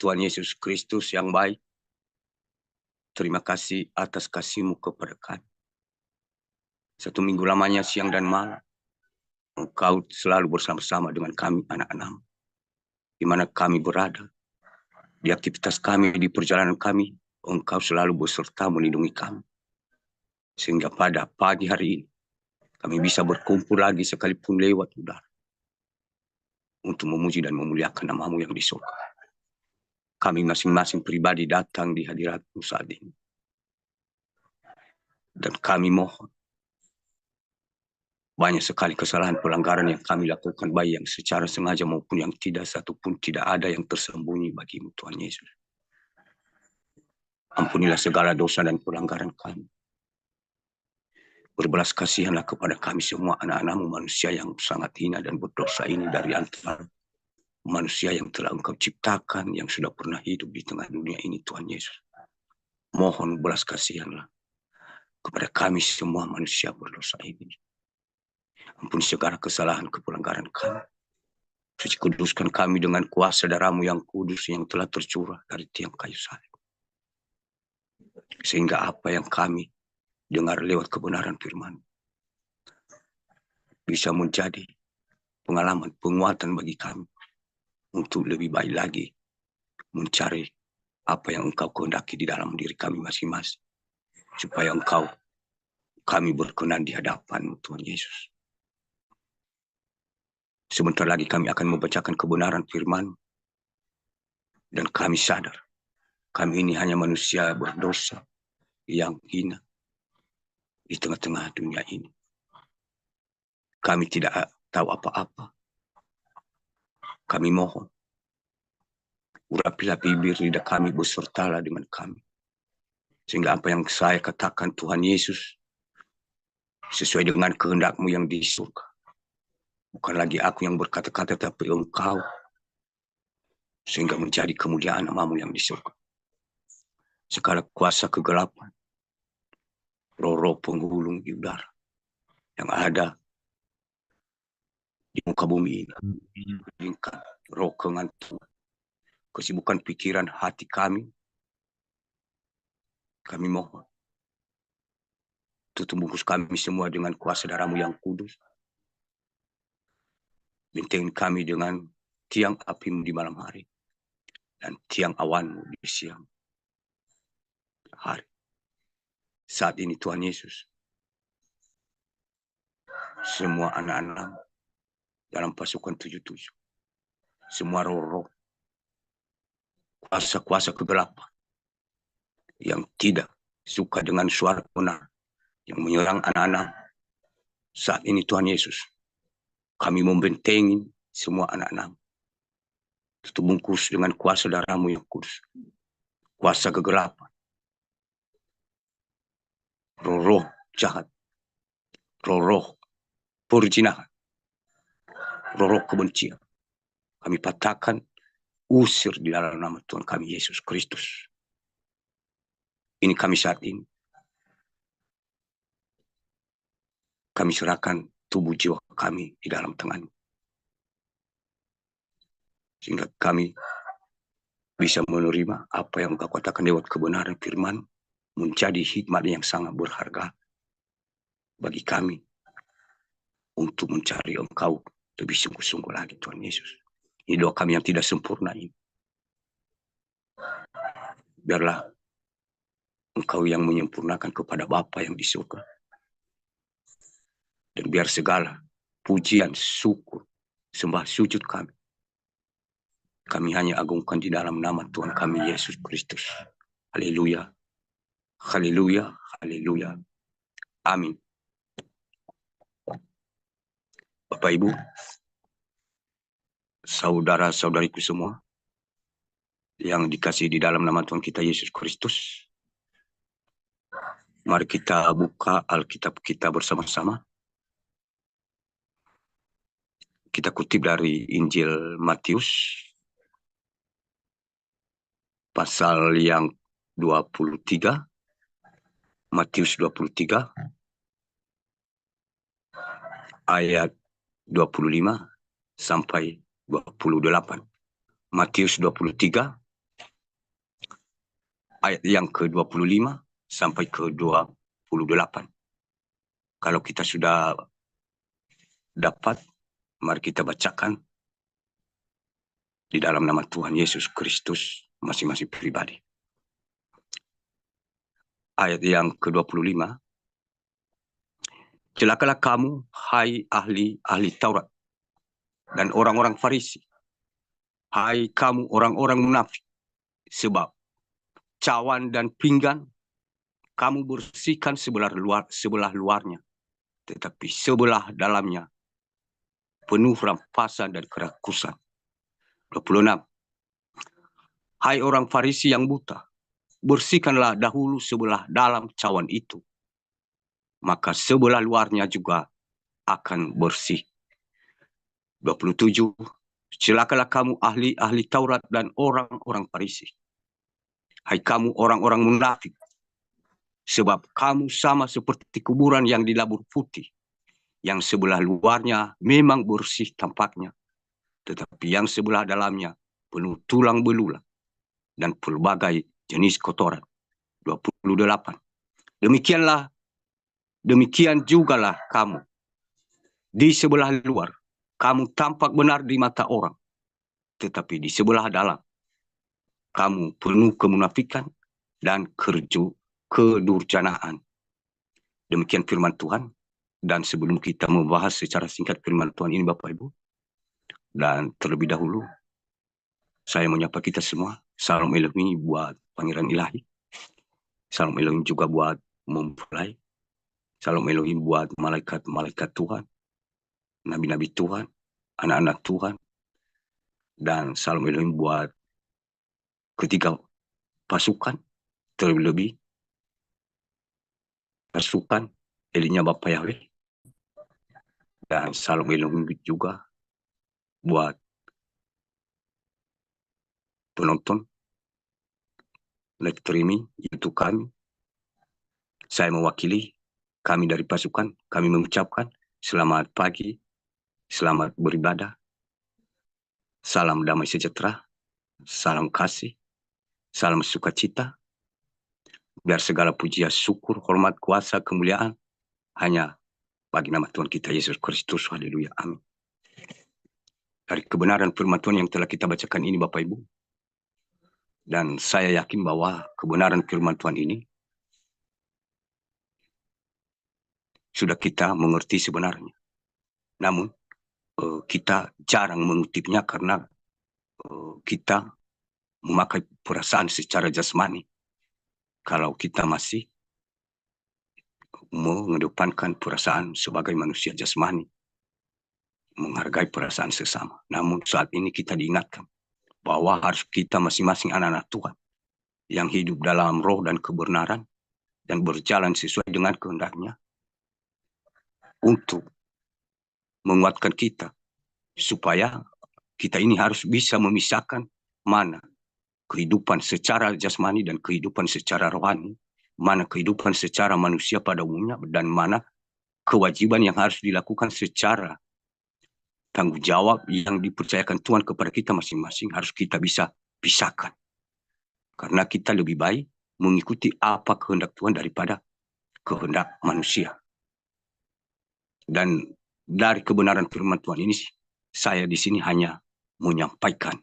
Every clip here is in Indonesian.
Tuhan Yesus Kristus yang baik, terima kasih atas kasih-Mu kepada kami. 1 minggu lamanya siang dan malam, Engkau selalu bersama-sama dengan kami anak-anak-Mu. Di mana kami berada, di aktivitas kami, di perjalanan kami, Engkau selalu beserta melindungi kami. Sehingga pada pagi hari ini, kami bisa berkumpul lagi sekalipun lewat udara. Untuk memuji dan memuliakan nama-Mu yang di surga. Kami masing-masing pribadi datang di hadirat-Mu saat ini. Dan kami mohon, banyak sekali kesalahan pelanggaran yang kami lakukan, baik yang secara sengaja maupun yang tidak, satupun tidak ada yang tersembunyi bagi-Mu Tuhan Yesus. Ampunilah segala dosa dan pelanggaran kami. Berbelas kasihanlah kepada kami semua anak-anak-Mu manusia yang sangat hina dan berdosa ini dari antara manusia yang telah Engkau ciptakan, yang sudah pernah hidup di tengah dunia ini Tuhan Yesus. Mohon belas kasihanlah kepada kami semua manusia berdosa ini. Ampuni segala kesalahan kepelanggaran kami. Suci kuduskan kami dengan kuasa darah-Mu yang kudus yang telah tercurah dari tiang kayu salib. Sehingga apa yang kami dengar lewat kebenaran firman bisa menjadi pengalaman, penguatan bagi kami untuk lebih baik lagi mencari apa yang Engkau kehendaki di dalam diri kami masing-masing, supaya kami berkenan di hadapan-Mu Tuhan Yesus. Sebentar lagi kami akan membacakan kebenaran firman, dan kami sadar kami ini hanya manusia berdosa yang hina di tengah-tengah dunia ini. Kami tidak tahu apa-apa. Kami mohon, urapilah bibir lidah kami, besertalah dengan kami. Sehingga apa yang saya katakan Tuhan Yesus, sesuai dengan kehendak-Mu yang di surga. Bukan lagi aku yang berkata-kata, tapi Engkau. Sehingga menjadi kemuliaan nama-Mu yang di surga. Segala kuasa kegelapan, roh-roh penghulung di udara, yang ada di muka bumi ini, meningkat roh kengantungan, kesibukan pikiran hati kami mohon, tutup bungkus kami semua dengan kuasa darah-Mu yang kudus. Bentengin kami dengan tiang api-Mu di malam hari, dan tiang awan-Mu di siang hari. Saat ini Tuhan Yesus, semua anak-anak dalam pasukan 77, semua roh-roh, kuasa-kuasa kegelapan yang tidak suka dengan suara benar yang menyerang anak-anak, saat ini Tuhan Yesus, kami membentengi semua anak-anak, tutup bungkus dengan kuasa darah-Mu yang kudus, kuasa kegelapan, roh-roh jahat, roh-roh perzinahan, roh-roh kebencian, kami patahkan, usir di dalam nama Tuhan kami Yesus Kristus. Ini kami saat ini, kami serahkan tubuh jiwa kami di dalam tangan, sehingga kami bisa menerima apa yang Engkau katakan lewat kebenaran firman, menjadi hikmat yang sangat berharga bagi kami untuk mencari Engkau lebih sungguh-sungguh lagi Tuhan Yesus. Ini doa kami yang tidak sempurna ini. Biarlah Engkau yang menyempurnakan kepada Bapa yang di surga. Dan biar segala pujian, syukur, sembah sujud kami hanya agungkan di dalam nama Tuhan kami Yesus Kristus. Haleluya. Haleluya. Haleluya. Amin. Bapak Ibu, saudara-saudariku semua yang dikasihi di dalam nama Tuhan kita Yesus Kristus, mari kita buka Alkitab kita bersama-sama. Kita kutip dari Injil Matius pasal yang 23, Matius 23 ayat 25 sampai 28. Matius 23 ayat yang ke-25 sampai ke-28. Kalau kita sudah dapat, mari kita bacakan di dalam nama Tuhan Yesus Kristus masing-masing pribadi. Ayat yang ke-25. Celakalah kamu, hai ahli Taurat dan orang-orang Farisi. Hai kamu orang-orang munafik, sebab cawan dan pinggan kamu bersihkan sebelah luarnya, tetapi sebelah dalamnya penuh rampasan dan kerakusan. 26. Hai orang Farisi yang buta, bersihkanlah dahulu sebelah dalam cawan itu, maka sebelah luarnya juga akan bersih. 27. Celakalah kamu ahli Taurat dan orang-orang Farisi. Hai kamu orang-orang munafik, sebab kamu sama seperti kuburan yang dilabur putih, yang sebelah luarnya memang bersih tampaknya, tetapi yang sebelah dalamnya penuh tulang belulang dan pelbagai jenis kotoran. 28. Demikian jugalah kamu. Di sebelah luar, kamu tampak benar di mata orang, tetapi di sebelah dalam, kamu penuh kemunafikan dan kedurjanaan. Demikian firman Tuhan. Dan sebelum kita membahas secara singkat firman Tuhan ini, Bapak Ibu, dan terlebih dahulu, saya menyapa kita semua. Salam Elohim buat Pangeran Ilahi. Salam Elohim juga buat mempelai. Salam Elohim buat malaikat-malaikat Tuhan, nabi-nabi Tuhan, anak-anak Tuhan. Dan salam Elohim buat ketiga pasukan, terlebih pasukan elitnya Bapak Yahweh. Dan salam Elohim juga buat penonton live streaming YouTube kami. Saya mewakili kami dari pasukan, kami mengucapkan selamat pagi, selamat beribadah, salam damai sejahtera, salam kasih, salam sukacita, biar segala pujian, syukur, hormat, kuasa, kemuliaan hanya bagi nama Tuhan kita Yesus Kristus. Haleluya, amin. Dari kebenaran firman Tuhan yang telah kita bacakan ini, Bapak Ibu, dan saya yakin bahwa kebenaran firman Tuhan ini sudah kita mengerti sebenarnya. Namun, kita jarang mengutipnya karena kita memakai perasaan secara jasmani. Kalau kita masih mengedepankan perasaan sebagai manusia jasmani, menghargai perasaan sesama. Namun saat ini kita diingatkan bahwa harus kita masing-masing anak-anak Tuhan yang hidup dalam roh dan kebenaran dan berjalan sesuai dengan kehendaknya untuk menguatkan kita, supaya kita ini harus bisa memisahkan mana kehidupan secara jasmani dan kehidupan secara rohani, mana kehidupan secara manusia pada umumnya, dan mana kewajiban yang harus dilakukan secara tanggung jawab yang dipercayakan Tuhan kepada kita masing-masing, harus kita bisa pisahkan. Karena kita lebih baik mengikuti apa kehendak Tuhan daripada kehendak manusia. Dan dari kebenaran firman Tuhan ini, saya di sini hanya menyampaikan.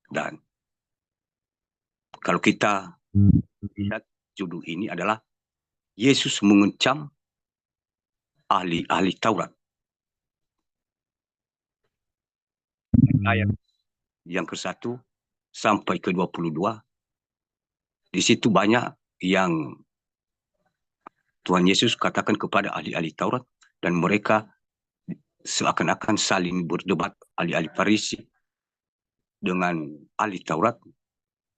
Dan kalau kita lihat judul ini adalah Yesus mengecam ahli Taurat. Ayat yang ke-1 sampai ke-22, di situ banyak yang Tuhan Yesus katakan kepada ahli-ahli Taurat, dan mereka seakan-akan saling berdebat. Ahli-ahli Farisi dengan ahli Taurat,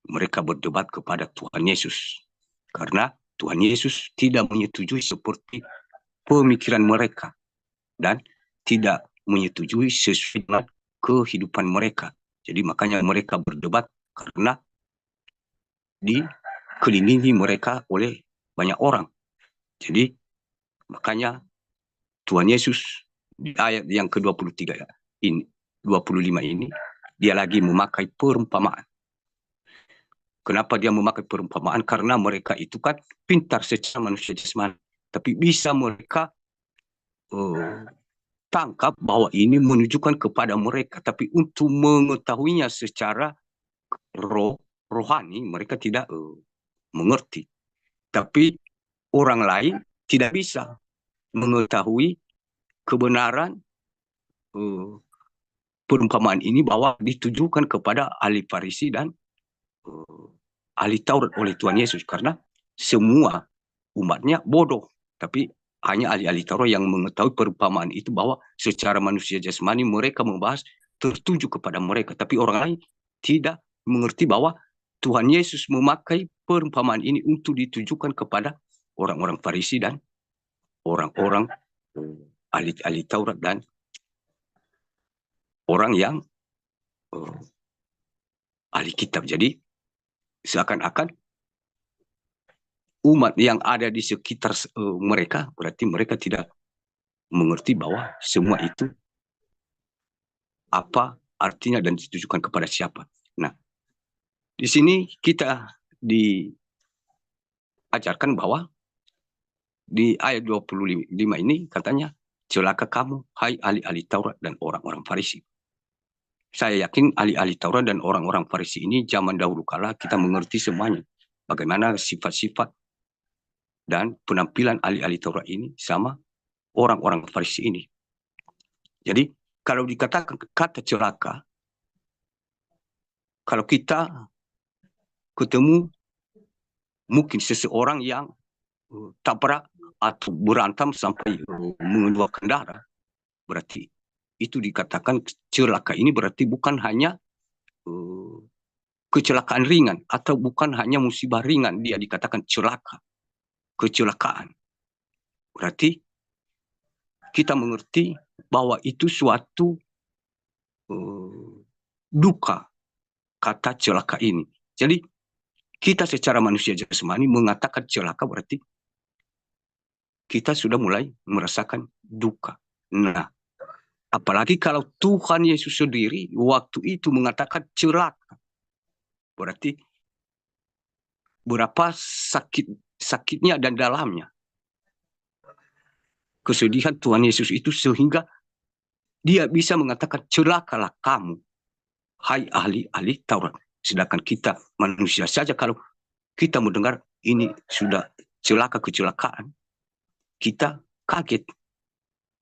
mereka berdebat kepada Tuhan Yesus, karena Tuhan Yesus tidak menyetujui seperti pemikiran mereka dan tidak menyetujui sesuai dengan kehidupan mereka. Jadi makanya mereka berdebat, karena dikelilingi mereka oleh banyak orang. Jadi makanya Tuhan Yesus di ayat yang ke-23 ini, 25 ini, dia lagi memakai perumpamaan. Kenapa dia memakai perumpamaan? Karena mereka itu kan pintar secara manusia jasmani, tapi bisa mereka tangkap bahwa ini menunjukkan kepada mereka, tapi untuk mengetahuinya secara rohani mereka tidak mengerti. Tapi orang lain tidak bisa mengetahui kebenaran perumpamaan ini bahwa ditujukan kepada ahli Farisi dan ahli Taurat oleh Tuhan Yesus, karena semua umatnya bodoh, tapi hanya ahli-ahli Taurat yang mengetahui perumpamaan itu bahwa secara manusia jasmani mereka membahas tertuju kepada mereka, tapi orang lain tidak mengerti bahwa Tuhan Yesus memakai perumpamaan ini untuk ditujukan kepada orang-orang Farisi dan orang-orang ahli Taurat dan orang yang ahli kitab. Jadi seakan-akan umat yang ada di sekitar mereka, berarti mereka tidak mengerti bahwa semua itu apa artinya dan ditujukan kepada siapa. Nah, di sini kita diajarkan bahwa di ayat 25 ini katanya, celaka kamu, hai ahli-ahli Taurat dan orang-orang Farisi. Saya yakin ahli-ahli Taurat dan orang-orang Farisi ini zaman dahulu kala kita mengerti semuanya. Bagaimana sifat-sifat dan penampilan ahli-ahli Taurat ini sama orang-orang Farisi ini. Jadi kalau dikatakan kata celaka, kalau kita ketemu mungkin seseorang yang tabrak atau berantem sampai mengeluarkan darah, berarti itu dikatakan celaka. Ini berarti bukan hanya kecelakaan ringan atau bukan hanya musibah ringan, dia dikatakan celaka, kecelakaan. Berarti kita mengerti bahwa itu suatu duka, kata celaka ini. Jadi kita secara manusia jasmani mengatakan celaka berarti kita sudah mulai merasakan duka. Nah, apalagi kalau Tuhan Yesus sendiri waktu itu mengatakan celaka, berarti berapa sakitnya dan dalamnya kesedihan Tuhan Yesus itu sehingga dia bisa mengatakan celakalah kamu, hai ahli-ahli Taurat. Sedangkan kita manusia saja kalau kita mendengar ini sudah celaka, kecelakaan, kita kaget.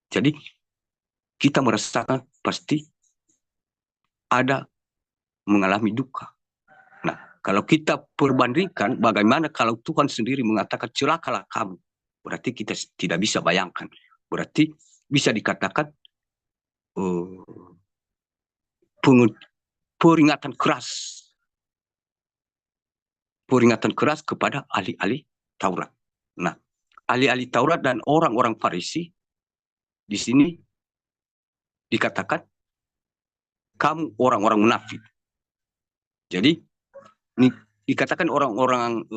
Jadi kita merasakan pasti ada mengalami duka. Nah, kalau kita perbandingkan bagaimana kalau Tuhan sendiri mengatakan celakalah kamu, berarti kita tidak bisa bayangkan. Berarti bisa dikatakan peringatan keras kepada ahli-ahli Taurat. Nah, ahli-ahli Taurat dan orang-orang Farisi di sini dikatakan kamu orang-orang munafik. Jadi dikatakan orang-orang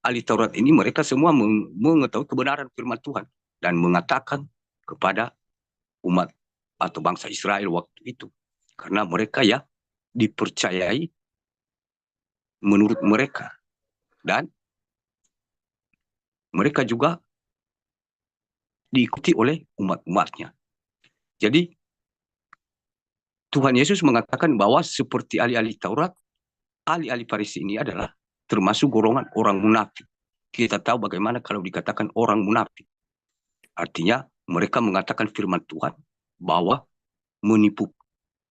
ahli Taurat ini mereka semua mengetahui kebenaran firman Tuhan dan mengatakan kepada umat atau bangsa Israel waktu itu, karena mereka ya dipercayai menurut mereka dan mereka juga diikuti oleh umat-umatnya. Jadi Tuhan Yesus mengatakan bahwa seperti ahli-ahli Taurat, ahli-ahli Farisi ini adalah termasuk golongan orang munafik. Kita tahu bagaimana kalau dikatakan orang munafik. Artinya mereka mengatakan firman Tuhan bahwa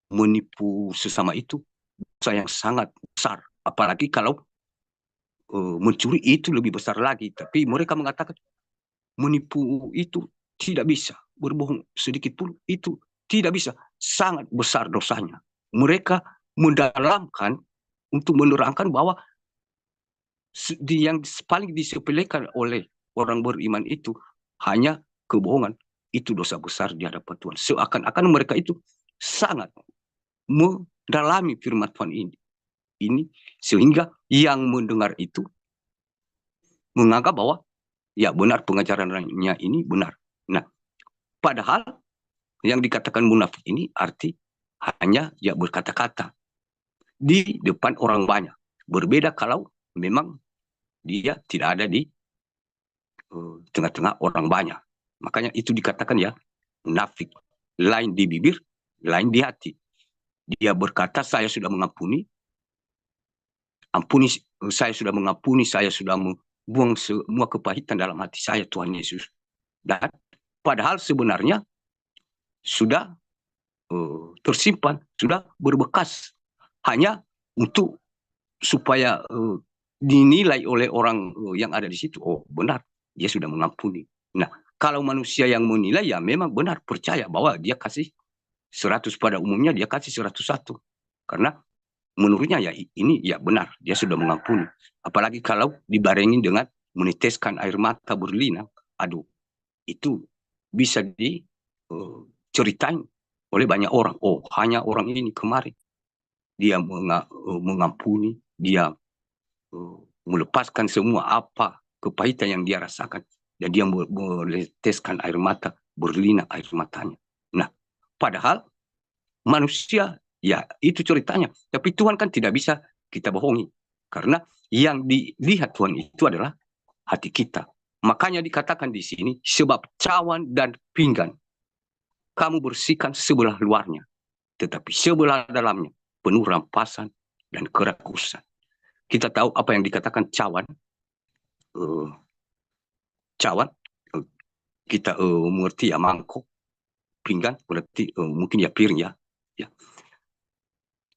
menipu sesama itu dosa yang sangat besar. Apalagi kalau mencuri itu lebih besar lagi. Tapi mereka mengatakan menipu itu tidak bisa. Berbohong sedikit pun itu tidak bisa. Sangat besar dosanya. Mereka mendalamkan untuk menerangkan bahwa yang paling disepelekan oleh orang beriman itu hanya kebohongan. Itu dosa besar di hadapan Tuhan. Seakan-akan mereka itu sangat mendalami firman Tuhan ini sehingga yang mendengar itu menganggap bahwa ya benar pengajarannya ini benar. Nah, padahal yang dikatakan munafik ini arti hanya ya berkata-kata di depan orang banyak. Berbeda kalau memang dia tidak ada di tengah-tengah orang banyak. Makanya itu dikatakan ya, munafik. Lain di bibir, lain di hati. Dia berkata, saya sudah mengampuni, saya sudah mengampuni, saya sudah membuang semua kepahitan dalam hati saya, Tuhan Yesus. Dan padahal sebenarnya sudah tersimpan, sudah berbekas. Hanya untuk supaya dinilai oleh orang yang ada di situ. Oh benar, dia sudah mengampuni. Nah, kalau manusia yang menilai ya memang benar, percaya bahwa dia kasih 100 pada umumnya, dia kasih 101. Karena menurutnya ya ini ya benar, dia sudah mengampuni. Apalagi kalau dibarengi dengan meneteskan air mata berlinang. Aduh, itu bisa diceritain oleh banyak orang. Oh, hanya orang ini kemarin dia mengampuni, dia melepaskan semua apa kepahitan yang dia rasakan, dan dia meneteskan air mata, berlinang air matanya. Nah, padahal manusia ya itu ceritanya, tapi Tuhan kan tidak bisa kita bohongi, karena yang dilihat Tuhan itu adalah hati kita. Makanya dikatakan di sini, sebab cawan dan pinggan kamu bersihkan sebelah luarnya, tetapi sebelah dalamnya penuh rampasan dan kerakusan. Kita tahu apa yang dikatakan cawan. Cawan kita mengerti ya mangkok, pinggan berarti mungkin ya piring ya. Ya.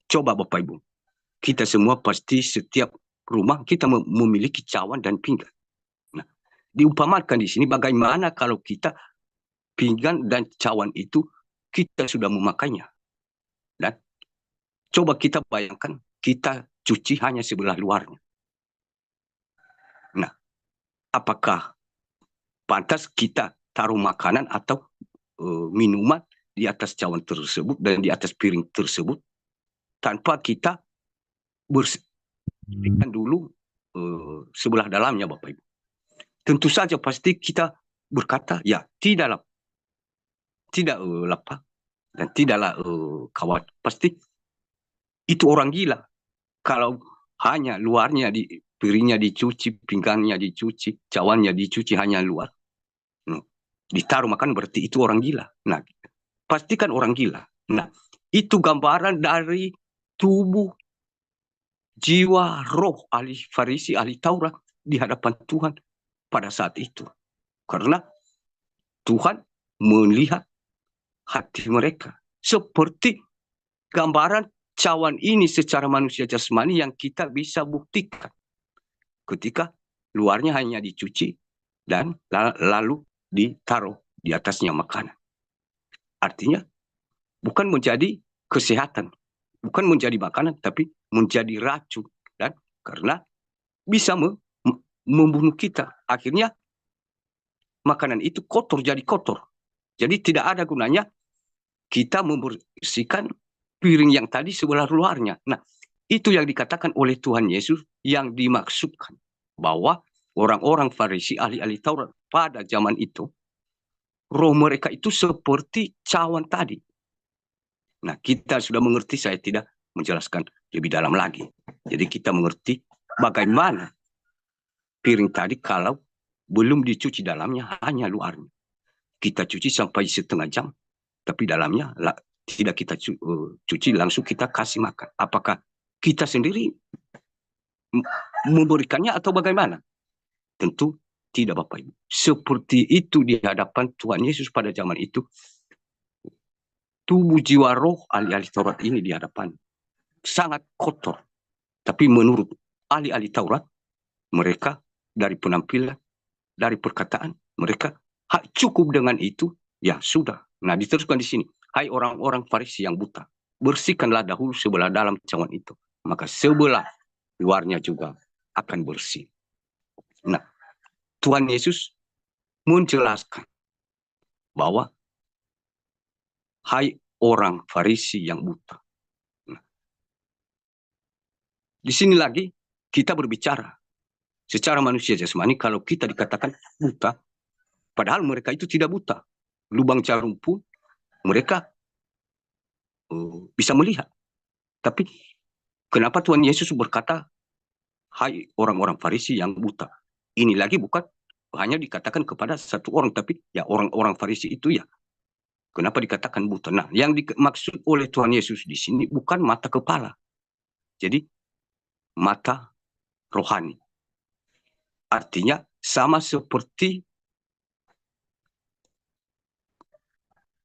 Coba Bapak Ibu, kita semua pasti setiap rumah kita memiliki cawan dan pinggan. Nah, diumpamakan di sini bagaimana kalau kita pinggan dan cawan itu kita sudah memakainya. Dan coba kita bayangkan kita cuci hanya sebelah luarnya. Nah, apakah pantas kita taruh makanan atau minuman di atas cawan tersebut dan di atas piring tersebut tanpa kita bersihkan dulu sebelah dalamnya, Bapak Ibu? Tentu saja pasti kita berkata ya tidak lapar dan tidaklah kawat. Pasti itu orang gila kalau hanya luarnya piringnya dicuci, pinggannya dicuci, cawannya dicuci hanya luar. Ditaruh makan berarti itu orang gila. Nah, pastikan orang gila. Nah, itu gambaran dari tubuh, jiwa, roh ahli Farisi, ahli Taurat di hadapan Tuhan pada saat itu. Karena Tuhan melihat hati mereka. Seperti gambaran cawan ini secara manusia jasmani yang kita bisa buktikan. Ketika luarnya hanya dicuci dan lalu ditaruh di atasnya makanan. Artinya bukan menjadi kesehatan, bukan menjadi makanan, tapi menjadi racun. Dan karena bisa membunuh kita. Akhirnya makanan itu kotor, jadi kotor. Jadi tidak ada gunanya kita membersihkan piring yang tadi sebelah luarnya. Nah, itu yang dikatakan oleh Tuhan Yesus yang dimaksudkan. Bahwa orang-orang Farisi, ahli-ahli Taurat pada zaman itu, roh mereka itu seperti cawan tadi. Nah, kita sudah mengerti, saya tidak menjelaskan lebih dalam lagi. Jadi kita mengerti bagaimana piring tadi kalau belum dicuci dalamnya, hanya luarnya. Kita cuci sampai setengah jam, tapi dalamnya tidak kita cuci, langsung kita kasih makan. Apakah kita sendiri memberikannya atau bagaimana? Tentu tidak, Bapak Ibu. Seperti itu di hadapan Tuhan Yesus pada zaman itu. Tubuh, jiwa, roh ahli-ahli Taurat ini di hadapan sangat kotor. Tapi menurut ahli-ahli Taurat, mereka dari penampilan, dari perkataan, mereka cukup dengan itu, ya sudah. Nah, diteruskan di sini. Hai orang-orang Farisi yang buta, bersihkanlah dahulu sebelah dalam cawan itu. Maka sebelah luarnya juga akan bersih. Nah, Tuhan Yesus menjelaskan bahwa hai orang Farisi yang buta. Nah, di sini lagi kita berbicara secara manusia jasmani, kalau kita dikatakan buta, padahal mereka itu tidak buta. Lubang jarum pun mereka bisa melihat. Tapi kenapa Tuhan Yesus berkata hai orang-orang Farisi yang buta. Ini lagi bukan hanya dikatakan kepada satu orang, tapi ya orang-orang Farisi itu ya. Kenapa dikatakan buta? Nah, yang dimaksud oleh Tuhan Yesus di sini bukan mata kepala. Jadi mata rohani. Artinya sama seperti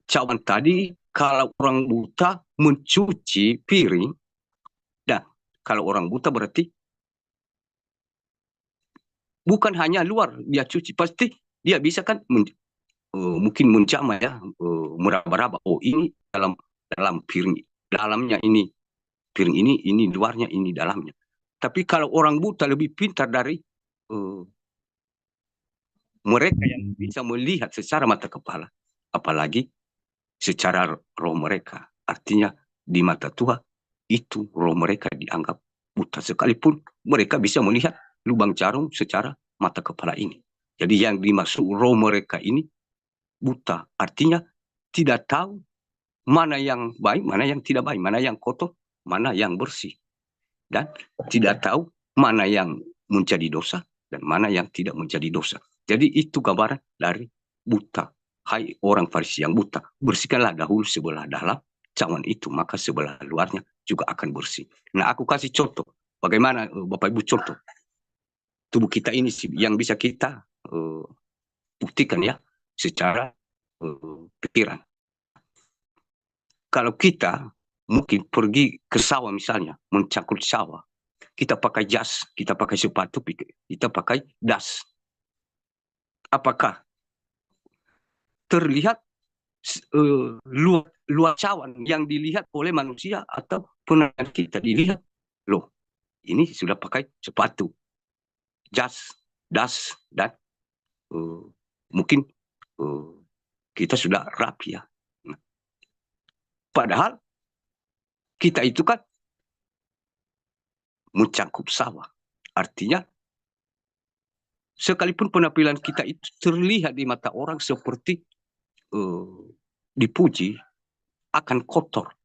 cawan tadi, kalau orang buta mencuci piring, dan kalau orang buta berarti bukan hanya luar dia cuci, pasti dia bisa kan mungkin menjama ya, meraba-raba. Oh ini dalam piring, dalamnya ini piring ini luarnya, ini dalamnya. Tapi kalau orang buta lebih pintar dari mereka yang bisa melihat secara mata kepala, apalagi secara roh mereka. Artinya di mata Tuhan itu roh mereka dianggap buta, sekalipun mereka bisa melihat lubang jarum secara mata kepala ini. Jadi yang dimaksud roh mereka ini buta, artinya tidak tahu mana yang baik, mana yang tidak baik, mana yang kotor, mana yang bersih. Dan tidak tahu mana yang menjadi dosa dan mana yang tidak menjadi dosa. Jadi itu gambaran dari buta. Hai orang Farisi yang buta, bersihkanlah dahulu sebelah dalam cawan itu, maka sebelah luarnya juga akan bersih. Nah, aku kasih contoh. Bagaimana Bapak Ibu contoh? Tubuh kita ini yang bisa kita buktikan ya secara pikiran. Kalau kita mungkin pergi ke sawah misalnya, mencangkul sawah, kita pakai jas, kita pakai sepatu, kita pakai das. Apakah terlihat luar cawan yang dilihat oleh manusia, atau pendengar kita dilihat, loh ini sudah pakai sepatu, jas, das, dan mungkin kita sudah rapi ya. Nah, padahal kita itu kan mencangkup sawah. Artinya sekalipun penampilan kita itu terlihat di mata orang seperti dipuji, akan kotor.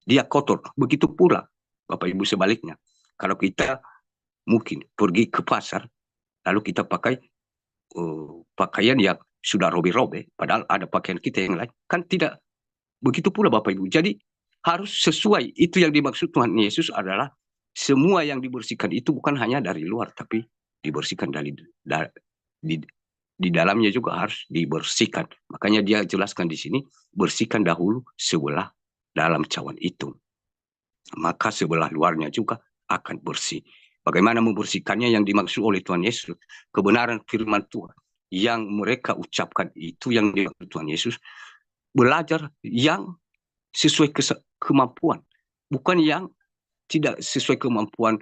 Dia kotor. Begitu pula Bapak Ibu sebaliknya. Kalau kita mungkin pergi ke pasar, lalu kita pakai pakaian yang sudah robe-robe, padahal ada pakaian kita yang lain, kan tidak begitu pula Bapak Ibu. Jadi harus sesuai. Itu yang dimaksud Tuhan Yesus adalah semua yang dibersihkan itu bukan hanya dari luar, tapi dibersihkan di dalamnya juga harus dibersihkan. Makanya dia jelaskan di sini, bersihkan dahulu sebelah dalam cawan itu, maka sebelah luarnya juga akan bersih. Bagaimana membersihkannya yang dimaksud oleh Tuhan Yesus? Kebenaran firman Tuhan yang mereka ucapkan itu yang dimaksud Tuhan Yesus. Belajar yang sesuai kemampuan, bukan yang tidak sesuai kemampuan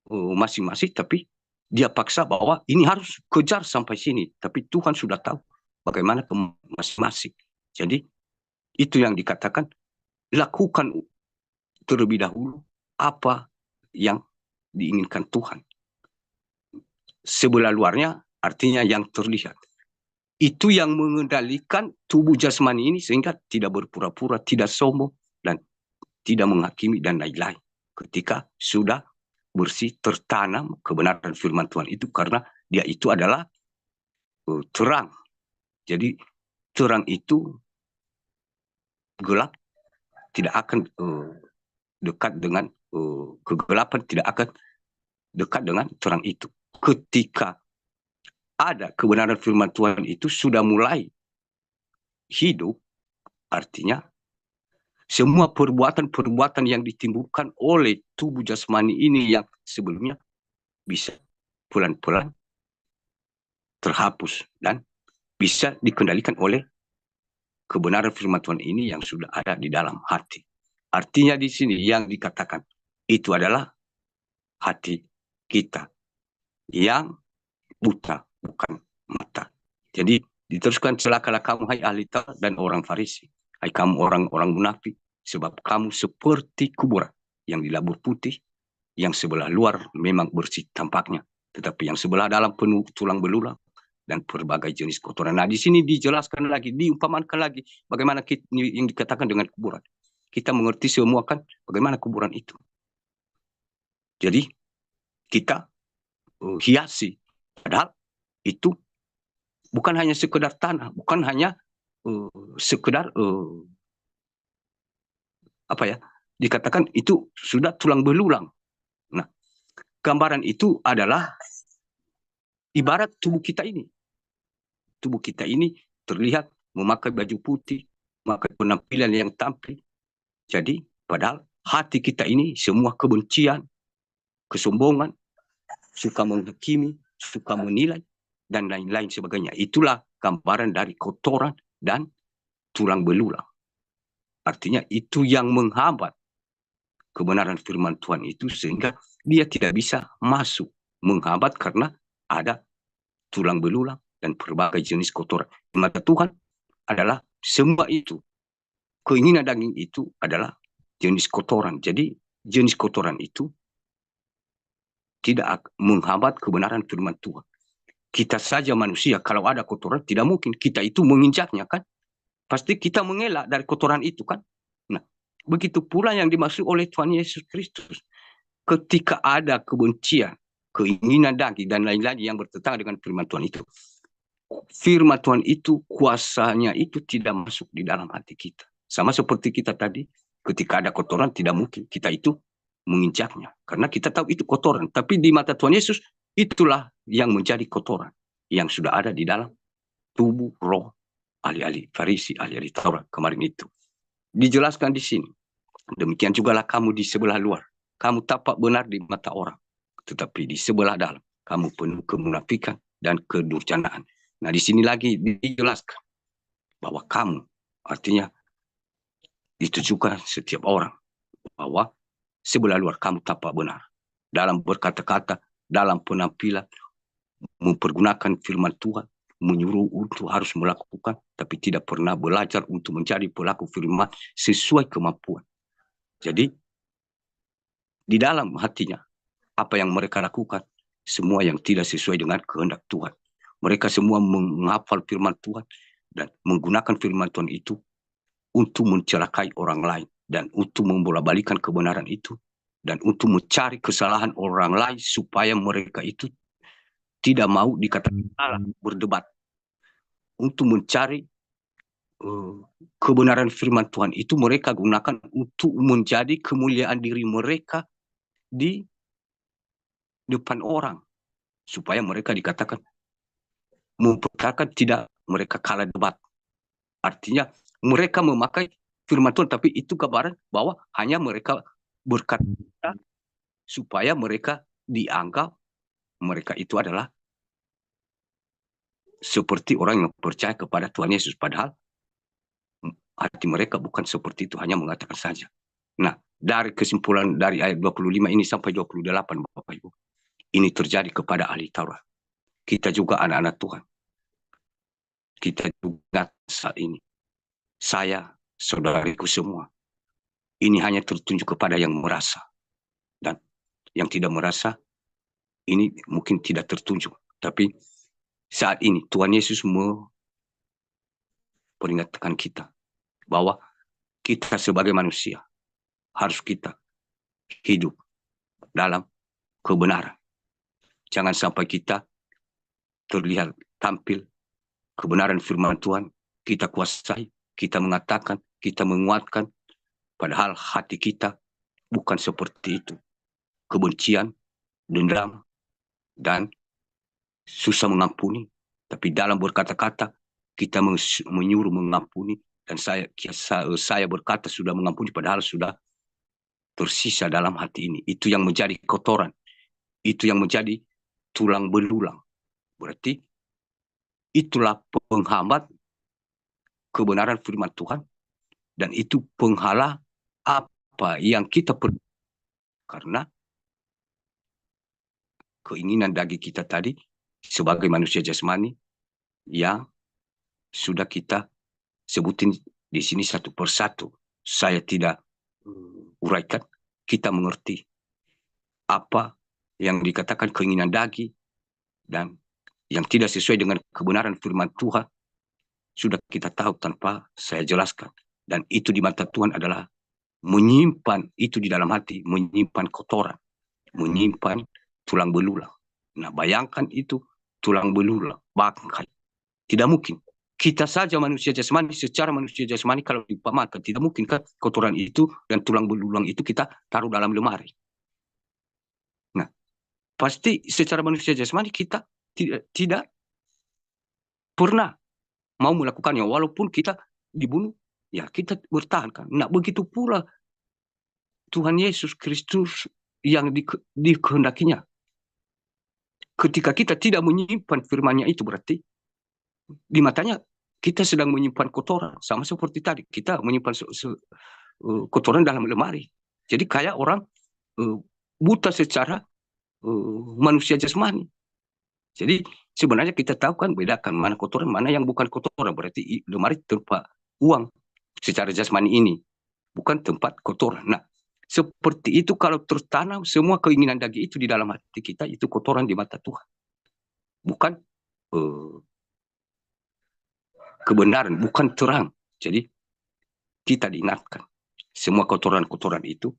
masing-masing, tapi dia paksa bahwa ini harus kejar sampai sini. Tapi Tuhan sudah tahu bagaimana masing-masing. Jadi itu yang dikatakan, lakukan terlebih dahulu apa yang diinginkan Tuhan. Sebelah luarnya artinya yang terlihat. Itu yang mengendalikan tubuh jasmani ini sehingga tidak berpura-pura, tidak sombong, dan tidak menghakimi dan lain-lain. Ketika sudah bersih, tertanam kebenaran firman Tuhan itu, karena dia itu adalah terang. Jadi terang itu gelap tidak akan dekat dengan kegelapan, tidak akan dekat dengan terang itu. Ketika ada kebenaran firman Tuhan itu sudah mulai hidup, artinya semua perbuatan-perbuatan yang ditimbulkan oleh tubuh jasmani ini yang sebelumnya bisa pelan-pelan terhapus dan bisa dikendalikan oleh kebenaran firman Tuhan ini yang sudah ada di dalam hati. Artinya di sini yang dikatakan itu adalah hati kita yang buta, bukan mata. Jadi diteruskan, celakalah kamu hai ahli Taurat dan orang Farisi, hai kamu orang-orang munafik, sebab kamu seperti kuburan yang dilabur putih, yang sebelah luar memang bersih tampaknya, tetapi yang sebelah dalam penuh tulang belulang dan berbagai jenis kotoran. Nah, di sini dijelaskan lagi, diumpamakan lagi bagaimana yang dikatakan dengan kuburan. Kita mengerti semua kan bagaimana kuburan itu. Jadi kita hiasi. Padahal itu bukan hanya sekedar tanah, bukan hanya sekedar apa ya, dikatakan itu sudah tulang belulang. Nah, gambaran itu adalah ibarat tubuh kita ini. Tubuh kita ini terlihat memakai baju putih, memakai penampilan yang tampil. Jadi, padahal hati kita ini semua kebencian, kesombongan, suka menghakimi, suka menilai, dan lain-lain sebagainya. Itulah gambaran dari kotoran dan tulang belulang. Artinya itu yang menghambat kebenaran firman Tuhan itu sehingga dia tidak bisa masuk. Menghambat karena ada tulang belulang dan berbagai jenis kotoran. Di mata Tuhan adalah semua itu. Keinginan daging itu adalah jenis kotoran. Jadi jenis kotoran itu tidak menghambat kebenaran firman Tuhan. Kita saja manusia, kalau ada kotoran, tidak mungkin kita itu menginjaknya, kan? Pasti kita mengelak dari kotoran itu, kan? Nah, begitu pula yang dimaksud oleh Tuhan Yesus Kristus. Ketika ada kebencian, keinginan daging, dan lain-lain yang bertentangan dengan firman Tuhan itu, firman Tuhan itu, kuasanya itu tidak masuk di dalam hati kita. Sama seperti kita tadi, ketika ada kotoran, tidak mungkin kita itu menginjaknya. Karena kita tahu itu kotoran. Tapi di mata Tuhan Yesus, itulah yang menjadi kotoran. Yang sudah ada di dalam tubuh roh ahli-ahli Farisi, ahli-ahli Taurat kemarin itu. Dijelaskan di sini. Demikian jugalah kamu di sebelah luar. Kamu tampak benar di mata orang. Tetapi di sebelah dalam, kamu penuh kemunafikan dan kedurjanaan. Nah, di sini lagi dijelaskan bahwa kamu, artinya ditujukan setiap orang, bahwa sebelah luar kamu tampak benar. Dalam berkata-kata, dalam penampilan, mempergunakan firman Tuhan, menyuruh untuk harus melakukan, tapi tidak pernah belajar untuk menjadi pelaku firman sesuai kemampuan. Jadi, di dalam hatinya, apa yang mereka lakukan, semua yang tidak sesuai dengan kehendak Tuhan. Mereka semua menghafal firman Tuhan dan menggunakan firman Tuhan itu untuk mencelakai orang lain dan untuk membolak-balikan kebenaran itu dan untuk mencari kesalahan orang lain supaya mereka itu tidak mau dikatakan salah, berdebat. Untuk mencari kebenaran firman Tuhan itu mereka gunakan untuk menjadi kemuliaan diri mereka di depan orang supaya mereka dikatakan memperkatakan tidak mereka kalah debat. Artinya mereka memakai firman Tuhan, tapi itu gambaran bahwa hanya mereka berkata supaya mereka dianggap mereka itu adalah seperti orang yang percaya kepada Tuhan Yesus. Padahal hati mereka bukan seperti itu, hanya mengatakan saja. Nah, dari kesimpulan dari ayat 25 ini sampai 28, Bapak Ibu, ini terjadi kepada ahli Taurat. Kita juga anak-anak Tuhan. Kita juga saat ini. Saya, saudariku semua, ini hanya tertunjuk kepada yang merasa. Dan yang tidak merasa, ini mungkin tidak tertunjuk. Tapi saat ini Tuhan Yesus memperingatkan kita bahwa kita sebagai manusia harus kita hidup dalam kebenaran. Jangan sampai kita terlihat tampil kebenaran firman Tuhan, kita kuasai, kita mengatakan, kita menguatkan, padahal hati kita bukan seperti itu. Kebencian, dendam, dan susah mengampuni. Tapi dalam berkata-kata, kita menyuruh mengampuni, dan saya berkata sudah mengampuni, padahal sudah tersisa dalam hati ini. Itu yang menjadi kotoran. Itu yang menjadi tulang belulang. Berarti itulah penghambat kebenaran firman Tuhan, dan itu penghalang apa yang kita perlu. Karena keinginan daging kita tadi sebagai manusia jasmani yang sudah kita sebutin di sini satu persatu. Saya tidak uraikan, kita mengerti apa yang dikatakan keinginan daging dan yang tidak sesuai dengan kebenaran firman Tuhan sudah kita tahu tanpa saya jelaskan. Dan itu di mata Tuhan adalah menyimpan itu di dalam hati, menyimpan kotoran, menyimpan tulang belulang. Nah, bayangkan itu tulang belulang, bangkai. Tidak mungkin. Kita saja manusia jasmani, secara manusia jasmani kalau dipamatkan, tidak mungkin kan kotoran itu dan tulang belulang itu kita taruh dalam lemari. Nah, pasti secara manusia jasmani kita tidak pernah mau melakukannya, walaupun kita dibunuh, ya kita bertahan kan. Nah, begitu pula Tuhan Yesus Kristus yang dikehendakinya. Ketika kita tidak menyimpan firman-Nya itu, berarti di matanya kita sedang menyimpan kotoran. Sama seperti tadi, kita menyimpan kotoran dalam lemari. Jadi kayak orang buta secara manusia jasmani. Jadi sebenarnya kita tahu kan, bedakan mana kotoran, mana yang bukan kotoran. Berarti lemari tempat uang secara jasmani ini, bukan tempat kotoran. Nah, seperti itu kalau tertanam semua keinginan daging itu di dalam hati kita, itu kotoran di mata Tuhan. Bukan kebenaran, bukan terang. Jadi kita diingatkan semua kotoran-kotoran itu,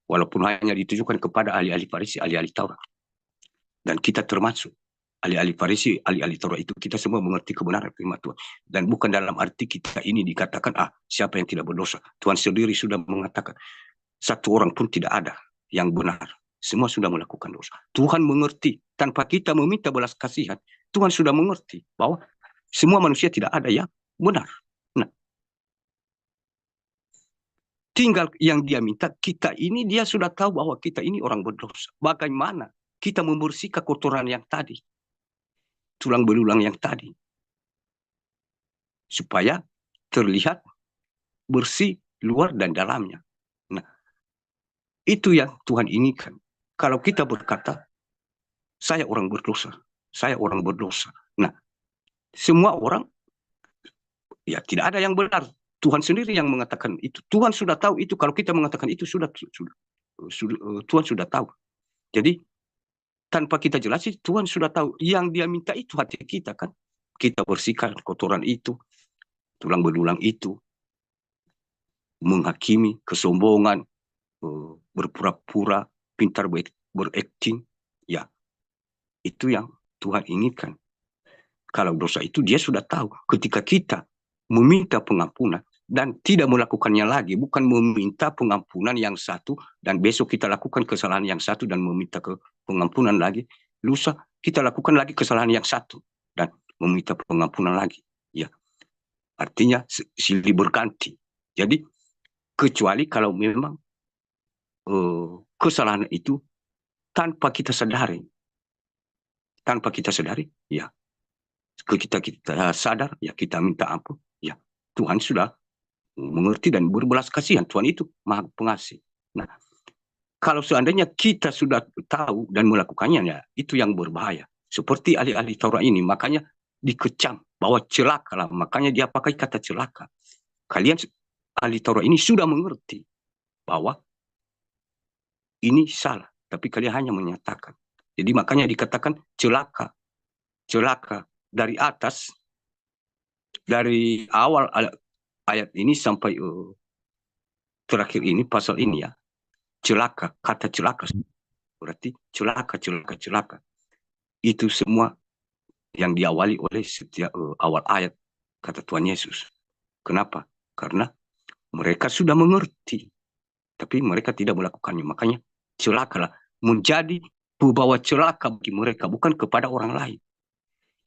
walaupun hanya ditujukan kepada ahli-ahli Farisi, ahli-ahli Taurat. Dan kita termasuk ahli-ahli Farisi, ahli-ahli Taurat itu, kita semua mengerti kebenaran firman Tuhan. Dan bukan dalam arti kita ini dikatakan, siapa yang tidak berdosa. Tuhan sendiri sudah mengatakan, satu orang pun tidak ada yang benar. Semua sudah melakukan dosa. Tuhan mengerti. Tanpa kita meminta belas kasihan, Tuhan sudah mengerti bahwa semua manusia tidak ada yang benar. Nah, tinggal yang dia minta, kita ini dia sudah tahu bahwa kita ini orang berdosa. Bagaimana kita membersihkan kotoran yang tadi, tulang belulang yang tadi, supaya terlihat bersih luar dan dalamnya. Nah, itu yang Tuhan inginkan. Kalau kita berkata, saya orang berdosa, saya orang berdosa. Nah, semua orang, ya tidak ada yang benar. Tuhan sendiri yang mengatakan itu. Tuhan sudah tahu itu. Kalau kita mengatakan itu, Tuhan sudah tahu. Jadi, tanpa kita jelasin, Tuhan sudah tahu. Yang dia minta itu hati kita kan. Kita bersihkan kotoran itu, tulang belulang itu, menghakimi, kesombongan, berpura-pura, pintar berakting. Ya, itu yang Tuhan inginkan. Kalau dosa itu dia sudah tahu. Ketika kita meminta pengampunan dan tidak melakukannya lagi, bukan meminta pengampunan yang satu dan besok kita lakukan kesalahan yang satu dan meminta pengampunan lagi, lusa kita lakukan lagi kesalahan yang satu dan meminta pengampunan lagi. Ya, artinya silih berganti. Jadi kecuali kalau memang kesalahan itu tanpa kita sadari, ya kita sadar, ya kita minta ampun, ya Tuhan sudah mengerti dan berbelas kasihan. Tuhan itu Maha Pengasih. Nah, kalau seandainya kita sudah tahu dan melakukannya, ya itu yang berbahaya. Seperti ahli-ahli Taurat ini, makanya dikecam bahwa celaka lah. Makanya dia pakai kata celaka. Kalian ahli Taurat ini sudah mengerti bahwa ini salah, tapi kalian hanya menyatakan. Jadi makanya dikatakan celaka. Celaka dari atas, dari awal ayat ini sampai terakhir ini, pasal ini ya. Celaka, kata celaka. Berarti celaka. Itu semua yang diawali oleh setiap awal ayat kata Tuhan Yesus. Kenapa? Karena mereka sudah mengerti, tapi mereka tidak melakukannya. Makanya celakalah, menjadi pembawa celaka bagi mereka, bukan kepada orang lain.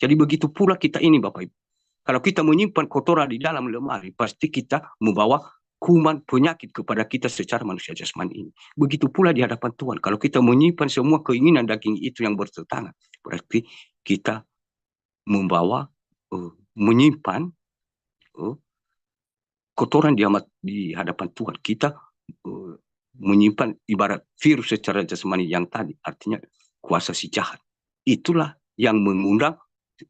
Jadi begitu pula kita ini, Bapak Ibu. Kalau kita menyimpan kotoran di dalam lemari, pasti kita membawa kuman penyakit kepada kita secara manusia jasmani ini. Begitu pula di hadapan Tuhan. Kalau kita menyimpan semua keinginan daging itu yang bertentangan, berarti kita membawa, menyimpan kotoran di hadapan Tuhan. Kita menyimpan ibarat virus secara jasmani yang tadi, artinya kuasa si jahat. Itulah yang mengundang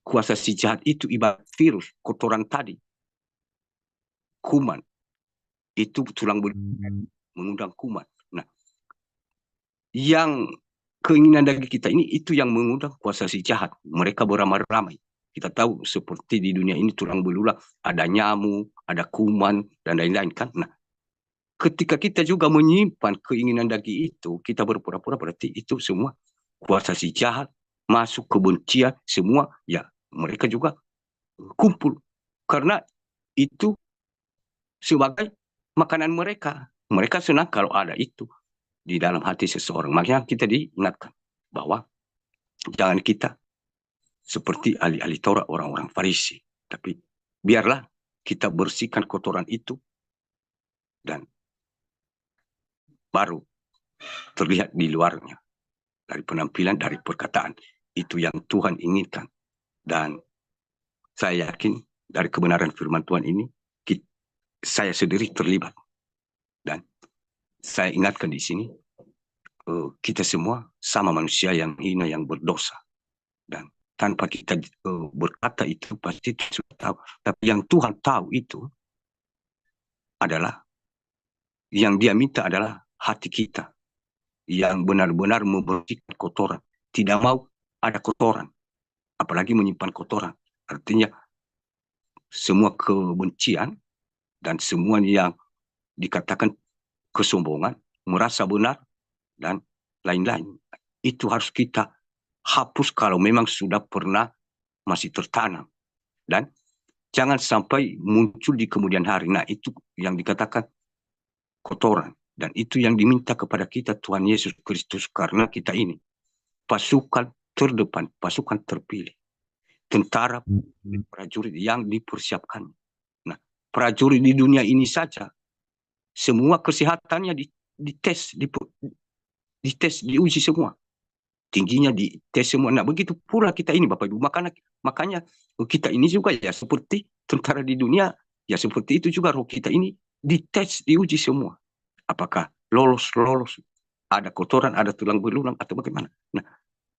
kuasa si jahat itu, ibarat virus, kotoran tadi, kuman. Itu tulang belulang mengundang kuman. Nah, yang keinginan daging kita ini, itu yang mengundang kuasa si jahat. Mereka beramai-ramai. Kita tahu seperti di dunia ini tulang belulang, ada nyamuk, ada kuman, dan lain-lain kan. Nah, ketika kita juga menyimpan keinginan daging itu, kita berpura-pura, berarti itu semua kuasa si jahat, masuk kebencian, semua, ya mereka juga kumpul. Karena itu sebagai makanan mereka. Mereka senang kalau ada itu di dalam hati seseorang. Makanya kita diingatkan bahwa jangan kita seperti ahli-ahli Taurat, orang-orang Farisi. Tapi biarlah kita bersihkan kotoran itu dan baru terlihat di luarnya. Dari penampilan, dari perkataan. Itu yang Tuhan inginkan. Dan saya yakin dari kebenaran firman Tuhan ini, saya sendiri terlibat. Dan saya ingatkan di sini, kita semua sama manusia yang hina, yang berdosa. Dan tanpa kita berkata itu, pasti sudah tahu. Tapi yang Tuhan tahu itu adalah, yang dia minta adalah hati kita. Yang benar-benar membersihkan kotoran. Tidak mau ada kotoran. Apalagi menyimpan kotoran. Artinya, semua kebencian dan semua yang dikatakan kesombongan, merasa benar, dan lain-lain. Itu harus kita hapus kalau memang sudah pernah masih tertanam. Dan jangan sampai muncul di kemudian hari. Nah, itu yang dikatakan kotoran. Dan itu yang diminta kepada kita Tuhan Yesus Kristus. Karena kita ini pasukan terdepan, pasukan terpilih. Tentara prajurit yang dipersiapkan. Nah, prajurit di dunia ini saja, semua kesehatannya dites, diuji semua. Tingginya dites semua. Nah, begitu pula kita ini, Bapak Ibu. Makanya kita ini juga ya seperti tentara di dunia, ya seperti itu juga roh kita ini dites, diuji semua. Apakah lolos, ada kotoran, ada tulang belulang, atau bagaimana. Nah,